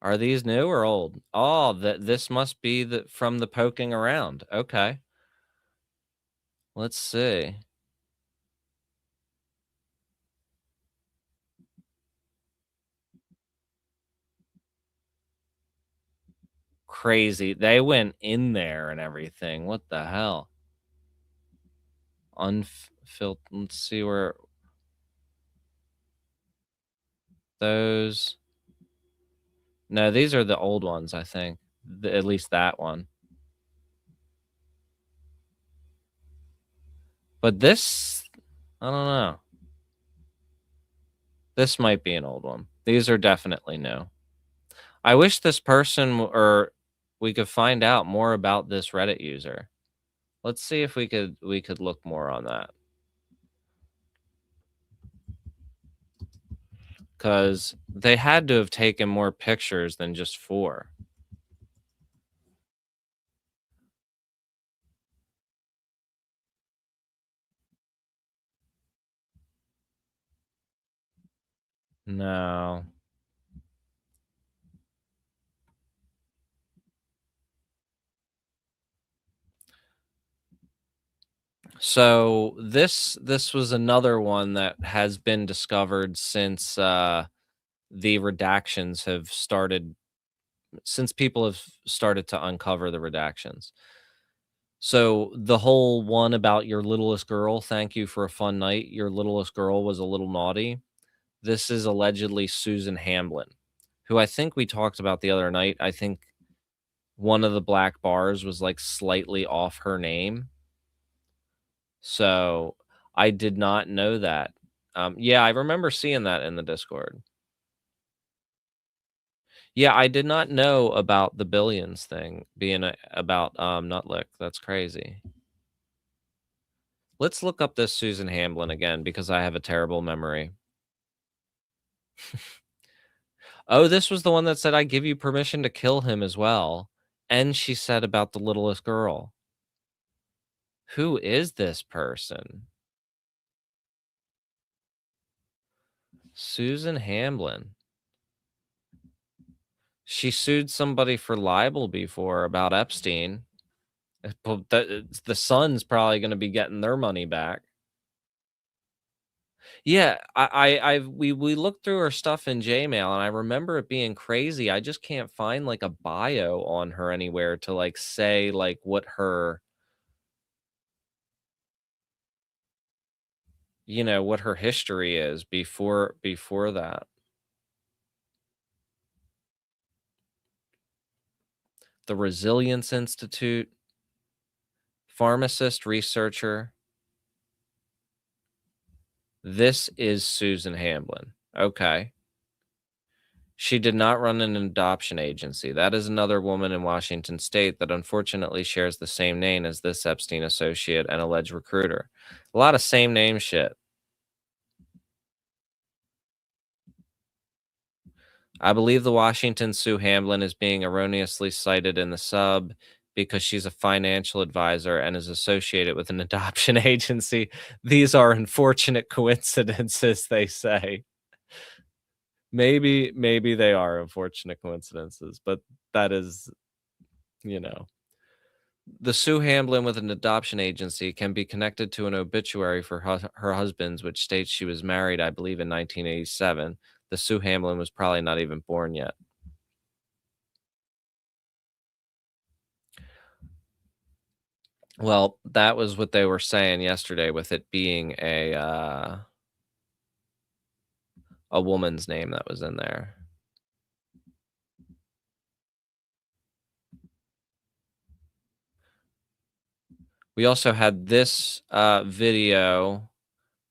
Are these new or old? Oh, this must be from the poking around. Okay. Let's see. Crazy. They went in there and everything. What the hell? Unfiltered. Let's see where those. No, these are the old ones, I think. At least that one. But this, I don't know. This might be an old one. These are definitely new. I wish this person or we could find out more about this Reddit user. Let's see if we could look more on that. because they had to have taken more pictures than just 4. No. So this was another one that has been discovered since the redactions have started, since people have started to uncover the redactions. So the whole one about your littlest girl, thank you for a fun night. Your littlest girl was a little naughty. This is allegedly Susan Hamblin, who I think we talked about the other night. I think one of the black bars was like slightly off her name. So I did not know that. Yeah, I remember seeing that in the Discord. Yeah, I did not know about the billions thing being about Nutlick. That's crazy. Let's look up this Susan Hamblin again because I have a terrible memory. Oh, this was the one that said I give you permission to kill him as well. And she said about the littlest girl. Who is this person? Susan Hamblin. She sued somebody for libel before about Epstein. The son's probably going to be getting their money back. Yeah, we looked through her stuff in Gmail, and I remember it being crazy. I just can't find like a bio on her anywhere to like say like what her, what her history is before that. The Resilience Institute, pharmacist, researcher. This is Susan Hamblin. Okay. She did not run an adoption agency. That is another woman in Washington state that unfortunately shares the same name as this Epstein associate and alleged recruiter. A lot of same name shit. I believe the Washington Sue Hamblin is being erroneously cited in the sub because she's a financial advisor and is associated with an adoption agency. These are unfortunate coincidences, they say. Maybe they are unfortunate coincidences, but that is, the Sue Hamblin with an adoption agency can be connected to an obituary for her husband's, which states she was married, I believe, in 1987. The Sue Hamblin was probably not even born yet. Well, that was what they were saying yesterday with it being a woman's name that was in there. We also had this video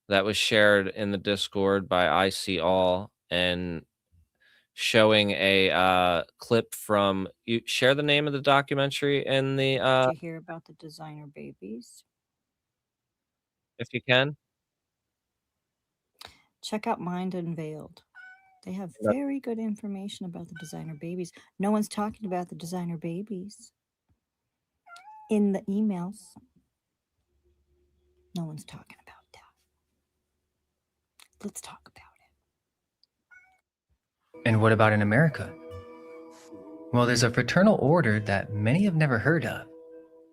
that was shared in the Discord by I See All and showing a clip from, you share the name of the documentary in the Did you hear about the designer babies? if you can. Check out Mind Unveiled. They have Yep. very good information about the designer babies. No one's talking about the designer babies in the emails. No one's talking about that. Let's talk about it. And what about in America? Well, there's a fraternal order that many have never heard of.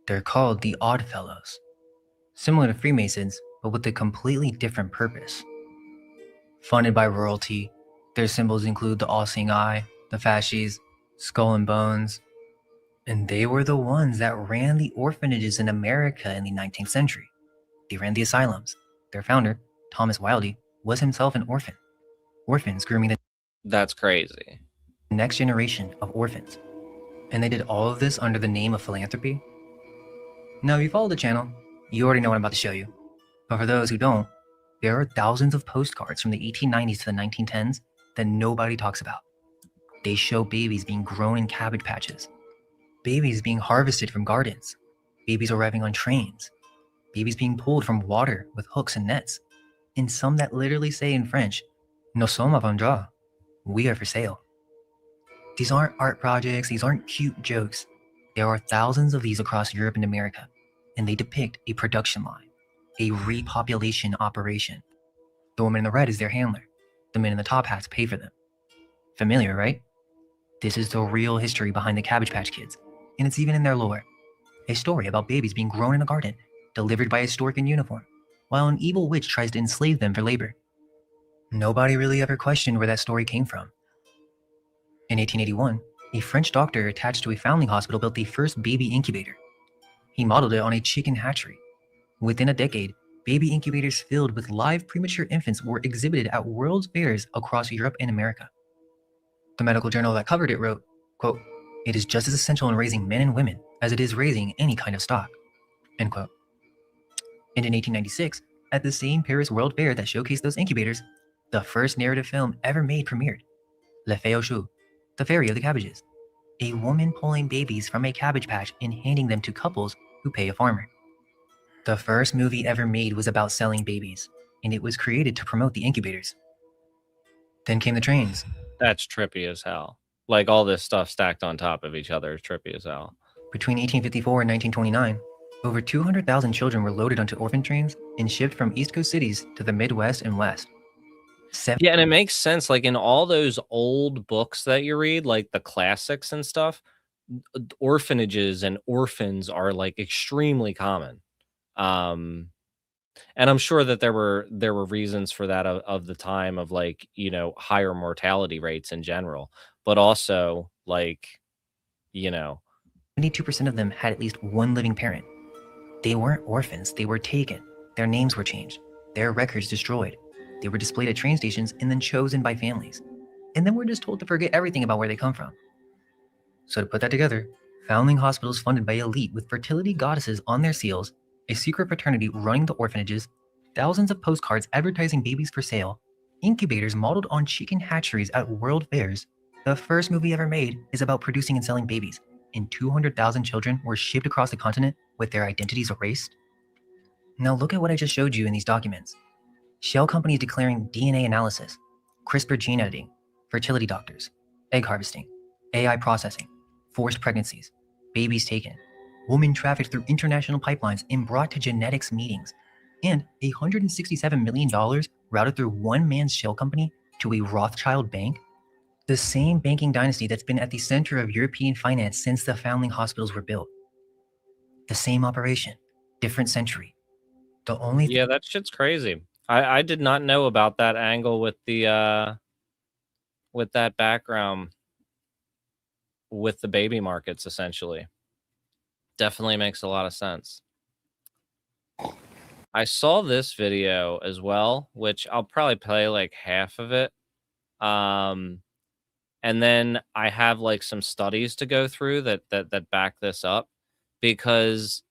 They're called the Odd Fellows. Similar to Freemasons, but with a completely different purpose. Funded by royalty, their symbols include the all-seeing eye, the fasces, skull and bones, and they were the ones that ran the orphanages in America in the 19th century. They ran the asylums. Their founder, Thomas Wildey, was himself an orphan. Orphans grooming the That's crazy. next generation of orphans. And they did all of this under the name of philanthropy. Now, if you follow the channel, you already know what I'm about to show you. But for those who don't, there are thousands of postcards from the 1890s to the 1910s that nobody talks about. They show babies being grown in cabbage patches, babies being harvested from gardens, babies arriving on trains, babies being pulled from water with hooks and nets, and some that literally say in French, No somos vendrá. We are for sale. These aren't art projects, these aren't cute jokes. There are thousands of these across Europe and America, and they depict a production line, a repopulation operation. The woman in the red is their handler. The men in the top hats pay for them. Familiar, right? This is the real history behind the Cabbage Patch Kids, and it's even in their lore. A story about babies being grown in a garden, delivered by a stork in uniform, while an evil witch tries to enslave them for labor. Nobody really ever questioned where that story came from. In 1881, a French doctor attached to a foundling hospital built the first baby incubator. He modeled it on a chicken hatchery. Within a decade, baby incubators filled with live premature infants were exhibited at world's fairs across Europe and America. The medical journal that covered it wrote, quote, "It is just as essential in raising men and women as it is raising any kind of stock," end quote. And in 1896, at the same Paris World Fair that showcased those incubators, the first narrative film ever made premiered, Le Fée aux Choux, The Fairy of the Cabbages, a woman pulling babies from a cabbage patch and handing them to couples who pay a farmer. The first movie ever made was about selling babies, and it was created to promote the incubators. Then came the trains. That's trippy as hell. Like all this stuff stacked on top of each other is trippy as hell. Between 1854 and 1929, over 200,000 children were loaded onto orphan trains and shipped from East Coast cities to the Midwest and West. Yeah, and it makes sense. Like in all those old books that you read, like the classics and stuff, orphanages and orphans are like extremely common. And I'm sure that there were reasons for that of the time of like, you know, higher mortality rates in general, but also like, you know, 72% of them had at least one living parent. They weren't orphans, they were taken. Their names were changed, their records destroyed. They were displayed at train stations and then chosen by families. And then we're just told to forget everything about where they come from. So to put that together, foundling hospitals funded by elite with fertility goddesses on their seals, a secret fraternity running the orphanages, thousands of postcards advertising babies for sale, incubators modeled on chicken hatcheries at world fairs, the first movie ever made is about producing and selling babies, and 200,000 children were shipped across the continent with their identities erased. Now look at what I just showed you in these documents. Shell companies declaring DNA analysis, CRISPR gene editing, fertility doctors, egg harvesting, AI processing, forced pregnancies, babies taken, women trafficked through international pipelines and brought to genetics meetings, and $167 million routed through one man's shell company to a Rothschild bank, the same banking dynasty that's been at the center of European finance since the foundling hospitals were built. The same operation, different century. The only yeah, that shit's crazy. I did not know about that angle with the with that background with the baby markets essentially. Definitely makes a lot of sense. I saw this video as well, which I'll probably play like half of it. And then I have like some studies to go through that back this up, because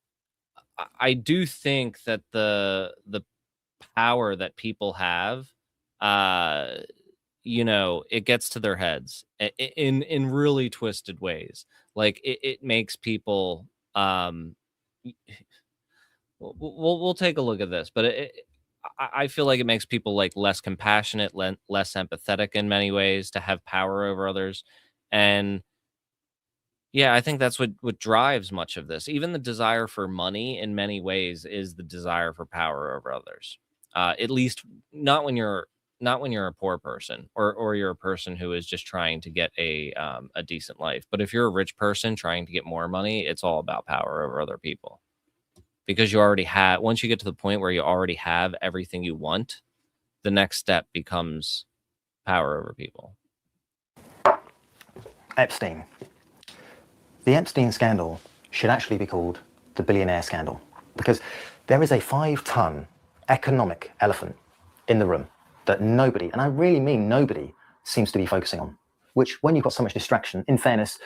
I do think that the power that people have, you know, it gets to their heads in really twisted ways. Like it makes people we'll take a look at this, but I feel like it makes people like less compassionate, less empathetic in many ways to have power over others. And yeah, I think that's what drives much of this. Even the desire for money in many ways is the desire for power over others. At least not when you're a poor person or you're a person who is just trying to get a decent life. But if you're a rich person trying to get more money, it's all about power over other people. Because you already have, once you get to the point where you already have everything you want, the next step becomes power over people. Epstein. The Epstein scandal should actually be called the billionaire scandal, because there is a 5-ton economic elephant in the room that nobody, and I really mean nobody, seems to be focusing on, which when you've got so much distraction, in fairness,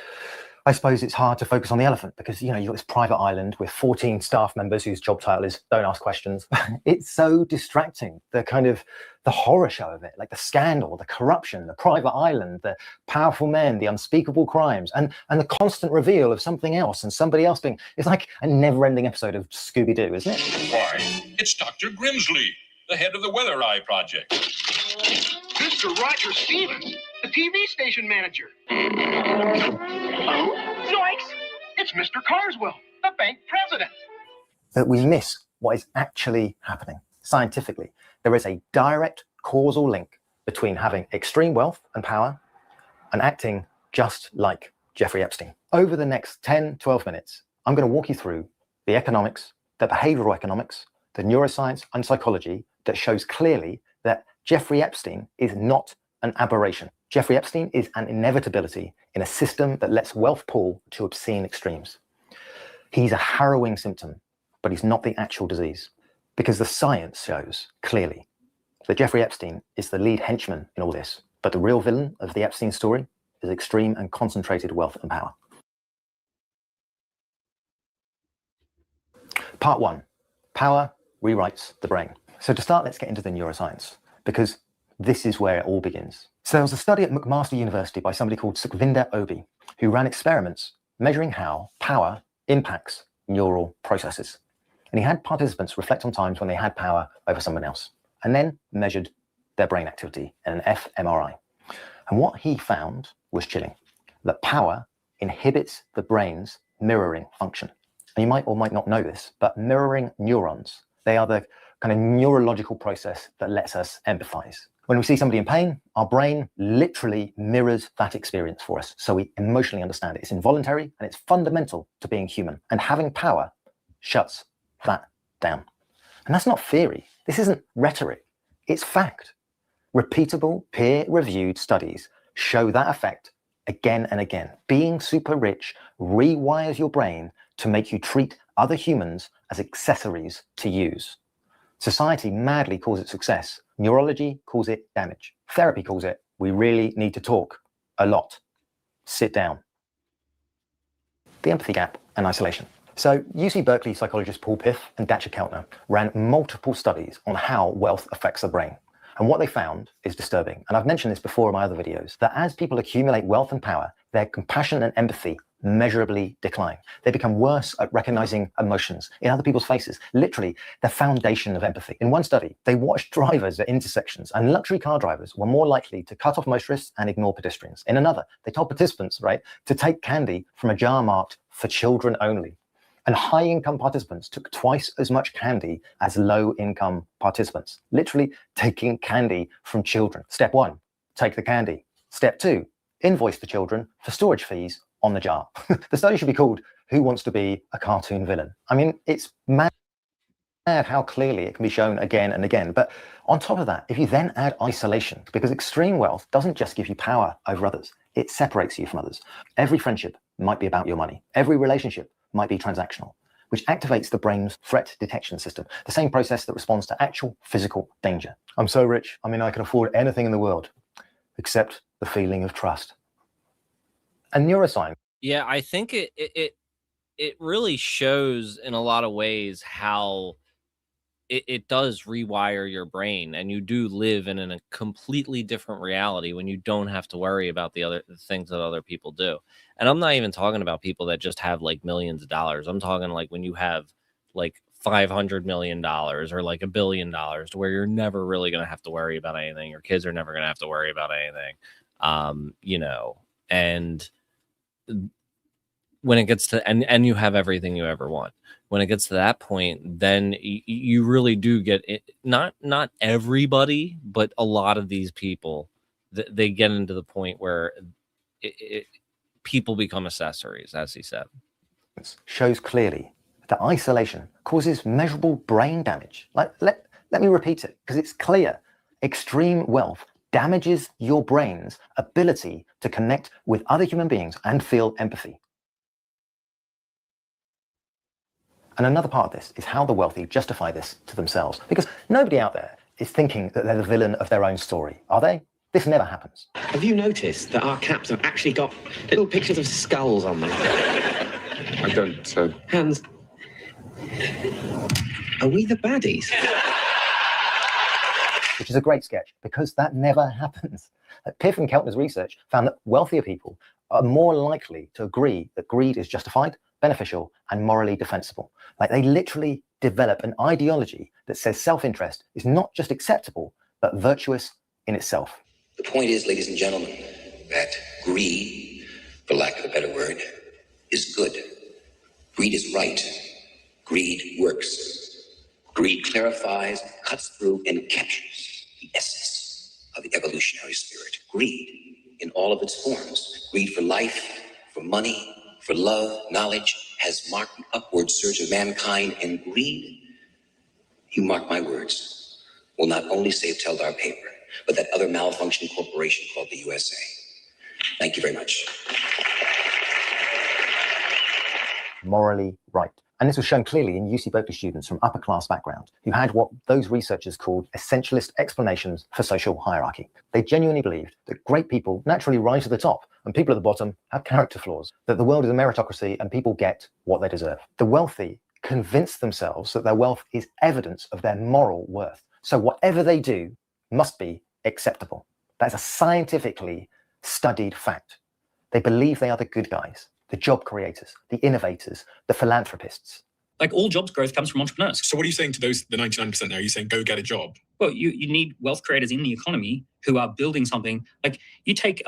I suppose it's hard to focus on the elephant because, you know, you've got this private island with 14 staff members whose job title is don't ask questions. It's so distracting, the kind of the horror show of it, like the scandal, the corruption, the private island, the powerful men, the unspeakable crimes, and the constant reveal of something else and somebody else being, it's like a never-ending episode of Scooby-Doo, isn't it? Why, it's Dr. Grimsley, the head of the Weather Eye Project. Mr. Roger Stevens, the TV station manager. Oh, zoinks! It's Mr. Carswell, the bank president. That we miss what is actually happening. Scientifically, there is a direct causal link between having extreme wealth and power and acting just like Jeffrey Epstein. Over the next 10, 12 minutes, I'm going to walk you through the economics, the behavioral economics, the neuroscience and psychology that shows clearly that Jeffrey Epstein is not an aberration. Jeffrey Epstein is an inevitability in a system that lets wealth pool to obscene extremes. He's a harrowing symptom, but he's not the actual disease, because the science shows clearly that Jeffrey Epstein is the lead henchman in all this, but the real villain of the Epstein story is extreme and concentrated wealth and power. Part 1, power rewrites the brain. So to start, let's get into the neuroscience, because this is where it all begins. So there was a study at McMaster University by somebody called Sukhvinder Obi, who ran experiments measuring how power impacts neural processes. And he had participants reflect on times when they had power over someone else, and then measured their brain activity in an fMRI. And what he found was chilling, that power inhibits the brain's mirroring function. And you might or might not know this, but mirroring neurons, they are the kind of neurological process that lets us empathize. When we see somebody in pain, our brain literally mirrors that experience for us, so we emotionally understand it. It's involuntary and it's fundamental to being human. And having power shuts that down. And that's not theory. This isn't rhetoric. It's fact. Repeatable, peer-reviewed studies show that effect again and again. Being super rich rewires your brain to make you treat other humans as accessories to use. Society madly calls it success. Neurology calls it damage. Therapy calls it, we really need to talk a lot. Sit down. The empathy gap and isolation. So UC Berkeley psychologists Paul Piff and Dacha Keltner ran multiple studies on how wealth affects the brain. And what they found is disturbing. And I've mentioned this before in my other videos, that as people accumulate wealth and power, their compassion and empathy measurably decline. They become worse at recognizing emotions in other people's faces, literally the foundation of empathy. In one study, they watched drivers at intersections, and luxury car drivers were more likely to cut off motorists and ignore pedestrians. In another, they told participants, right, to take candy from a jar marked for children only. And high-income participants took twice as much candy as low-income participants, literally taking candy from children. Step 1, take the candy. Step 2, invoice the children for storage fees on the jar. The study should be called Who Wants to Be a Cartoon Villain? I mean, it's mad how clearly it can be shown again and again. But on top of that, if you then add isolation, because extreme wealth doesn't just give you power over others, it separates you from others. Every friendship might be about your money. Every relationship might be transactional, which activates the brain's threat detection system, the same process that responds to actual physical danger. I'm so rich, I mean, I can afford anything in the world, except the feeling of trust. And neuroscience. Yeah, I think it really shows in a lot of ways how it does rewire your brain, and you do live in a completely different reality when you don't have to worry about the things that other people do. And I'm not even talking about people that just have like millions of dollars. I'm talking like when you have like $500 million or like $1 billion, to where you're never really going to have to worry about anything. Your kids are never going to have to worry about anything. You know, and when it gets to, and you have everything you ever want. When it gets to that point, then you really do get it. Not everybody, but a lot of these people, they get into the point where people become accessories, as he said. Shows clearly that isolation causes measurable brain damage. Like, let me repeat it, because it's clear. Extreme wealth damages your brain's ability to connect with other human beings and feel empathy. And another part of this is how the wealthy justify this to themselves, because nobody out there is thinking that they're the villain of their own story, are they? This never happens. Have you noticed that our caps have actually got little pictures of skulls on them? I don't. Hands. Are we the baddies? Which is a great sketch, because that never happens. Piff and Keltner's research found that wealthier people are more likely to agree that greed is justified, beneficial, and morally defensible. Like, they literally develop an ideology that says self-interest is not just acceptable, but virtuous in itself. The point is, ladies and gentlemen, that greed, for lack of a better word, is good. Greed is right. Greed works. Greed clarifies, cuts through, and captures the essence of the evolutionary spirit. Greed in all of its forms. Greed for life, for money, for love, knowledge, has marked the upward surge of mankind, and greed, you mark my words, will not only save Teldar Paper, but that other malfunctioning corporation called the USA. Thank you very much. Morally right. And this was shown clearly in UC Berkeley students from upper class background who had what those researchers called essentialist explanations for social hierarchy. They genuinely believed that great people naturally rise to the top and people at the bottom have character flaws, that the world is a meritocracy and people get what they deserve. The wealthy convince themselves that their wealth is evidence of their moral worth. So whatever they do must be acceptable. That's a scientifically studied fact. They believe they are the good guys, the job creators, the innovators, the philanthropists. Like all jobs growth comes from entrepreneurs. So what are you saying to those, the 99% there? Are you saying go get a job? Well, you need wealth creators in the economy who are building something. Like you take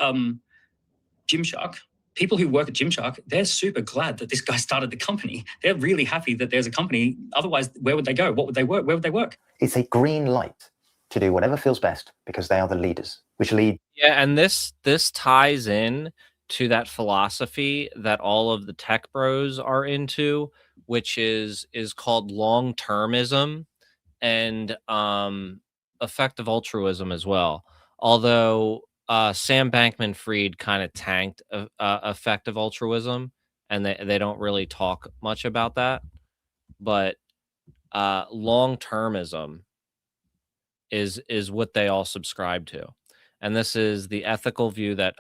Gymshark, people who work at Gymshark, they're super glad that this guy started the company. They're really happy that there's a company. Otherwise, where would they go? What would they work? Where would they work? It's a green light to do whatever feels best because they are the leaders, which lead. Yeah, and this ties in to that philosophy that all of the tech bros are into, which is called long-termism and effective altruism as well. Although Sam Bankman-Fried kind of tanked effective altruism, and they don't really talk much about that. But long-termism is what they all subscribe to. And this is the ethical view that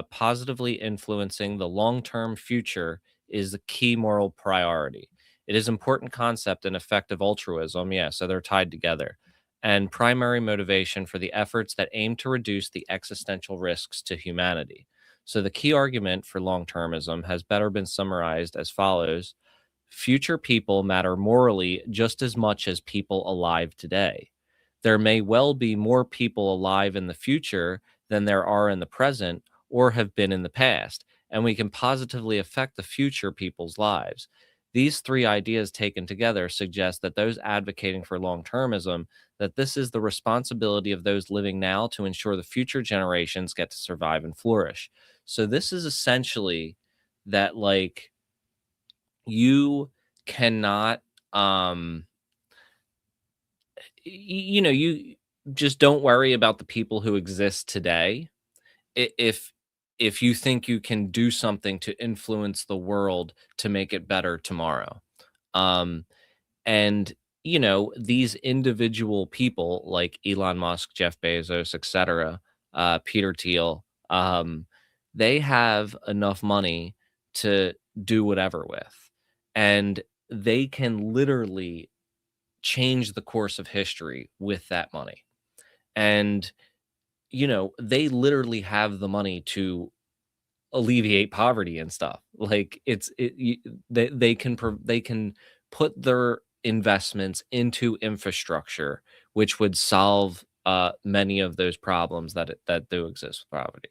positively influencing the long-term future is the key moral priority. It is important concept in effective altruism, yeah, so they're tied together, and primary motivation for the efforts that aim to reduce the existential risks to humanity. So the key argument for long-termism has better been summarized as follows: future people matter morally just as much as people alive today. There may well be more people alive in the future than there are in the present or have been in the past, and we can positively affect the future people's lives. These three ideas taken together suggest that those advocating for long-termism, that this is the responsibility of those living now to ensure the future generations get to survive and flourish. So this is essentially that, like, you cannot you just don't worry about the people who exist today. If you think you can do something to influence the world to make it better tomorrow. And these individual people like Elon Musk, Jeff Bezos, etc., Peter Thiel, they have enough money to do whatever with, and they can literally change the course of history with that money. And they literally have the money to alleviate poverty and stuff. Like they can put their investments into infrastructure, which would solve many of those problems that do exist with poverty.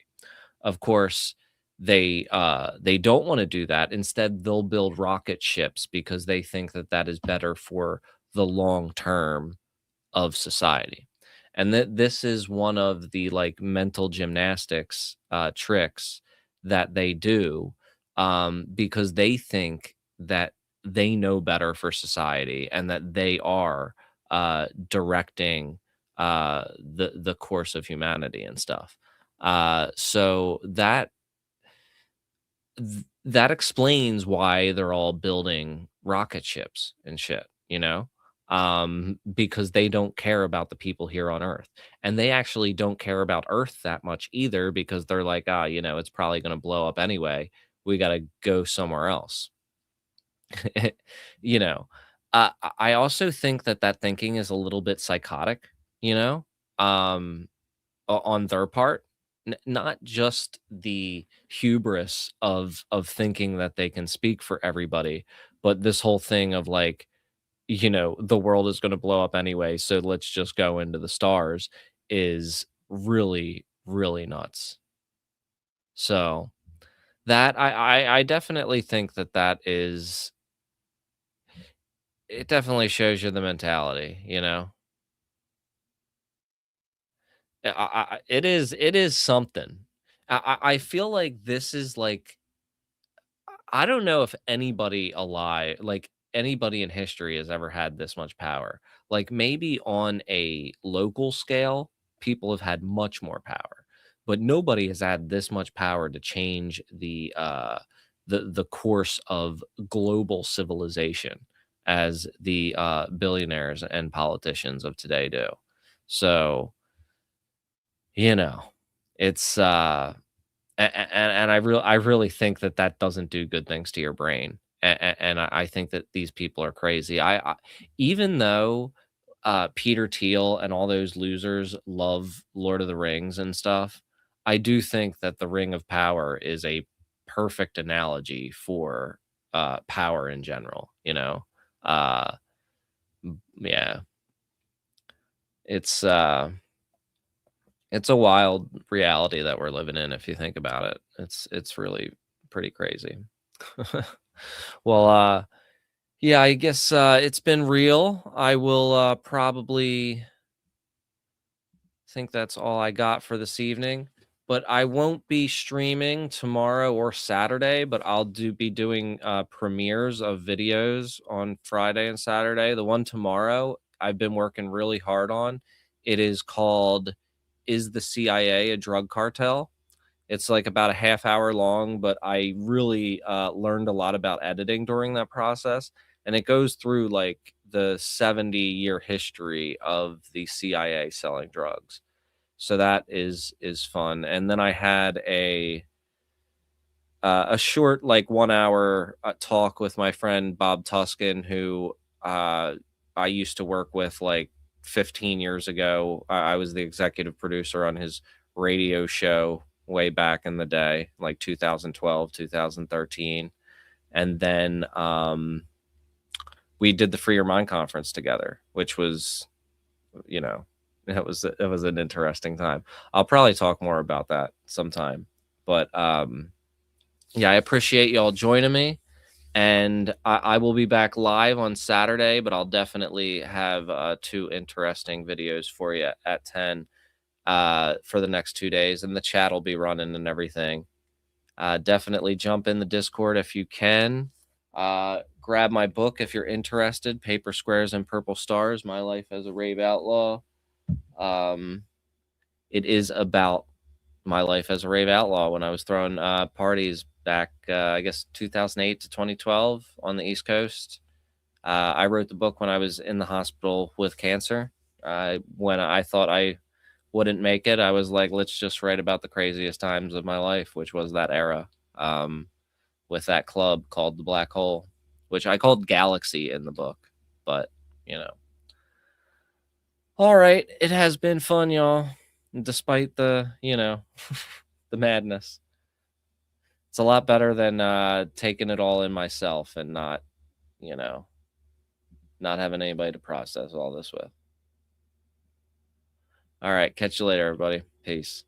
Of course, they don't want to do that. Instead, they'll build rocket ships because they think that is better for the long term of society. And this is one of the like mental gymnastics tricks that they do, because they think that they know better for society and that they are directing the course of humanity and stuff. So that explains why they're all building rocket ships and shit, because they don't care about the people here on Earth. And they actually don't care about Earth that much either, because they're like, it's probably going to blow up anyway. We got to go somewhere else. I also think that thinking is a little bit psychotic, on their part. Not just the hubris of thinking that they can speak for everybody, but this whole thing of like, the world is going to blow up anyway, so let's just go into the stars is really, really nuts. So that I definitely think that is, it definitely shows you the mentality, you know? It is something. I feel like this is like, I don't know if anybody alive, like anybody in history has ever had this much power. Like maybe on a local scale, people have had much more power, but nobody has had this much power to change the course of global civilization as the billionaires and politicians of today do. So, you know, it's and I really think that doesn't do good things to your brain, and I think that these people are crazy. I even though Peter Thiel and all those losers love Lord of the Rings and stuff, I do think that the Ring of Power is a perfect analogy for power in general. You know, uh, yeah, it's uh, it's a wild reality that we're living in if you think about it. It's really pretty crazy. Well, yeah, I guess it's been real. I will probably think that's all I got for this evening. But I won't be streaming tomorrow or Saturday, but I'll be doing premieres of videos on Friday and Saturday. The one tomorrow I've been working really hard on. It is called "Is the CIA a Drug Cartel?" It's like about a half hour long, but I really learned a lot about editing during that process. And it goes through like the 70-year history of the CIA selling drugs. So that is fun. And then I had a short, like 1 hour talk with my friend Bob Tuskin, who I used to work with like 15 years ago. I was the executive producer on his radio show way back in the day, like 2012, 2013. And then we did the Free Your Mind conference together, which was, you know, it was an interesting time. I'll probably talk more about that sometime. But yeah, I appreciate y'all joining me. And I will be back live on Saturday, but I'll definitely have 2 interesting videos for you at 10 for the next 2 days. And the chat will be running and everything. Definitely jump in the Discord if you can. Grab my book if you're interested, Paper Squares and Purple Stars, My Life as a Rave Outlaw. It is about my life as a rave outlaw when I was throwing parties back, I guess, 2008 to 2012 on the East Coast. I wrote the book when I was in the hospital with cancer. When I thought I wouldn't make it, I was like, let's just write about the craziest times of my life, which was that era, with that club called the Black Hole, which I called Galaxy in the book. But, you know. All right. It has been fun, y'all. Despite the, you know, the madness. It's a lot better than taking it all in myself and not, you know, not having anybody to process all this with. All right. Catch you later, everybody. Peace.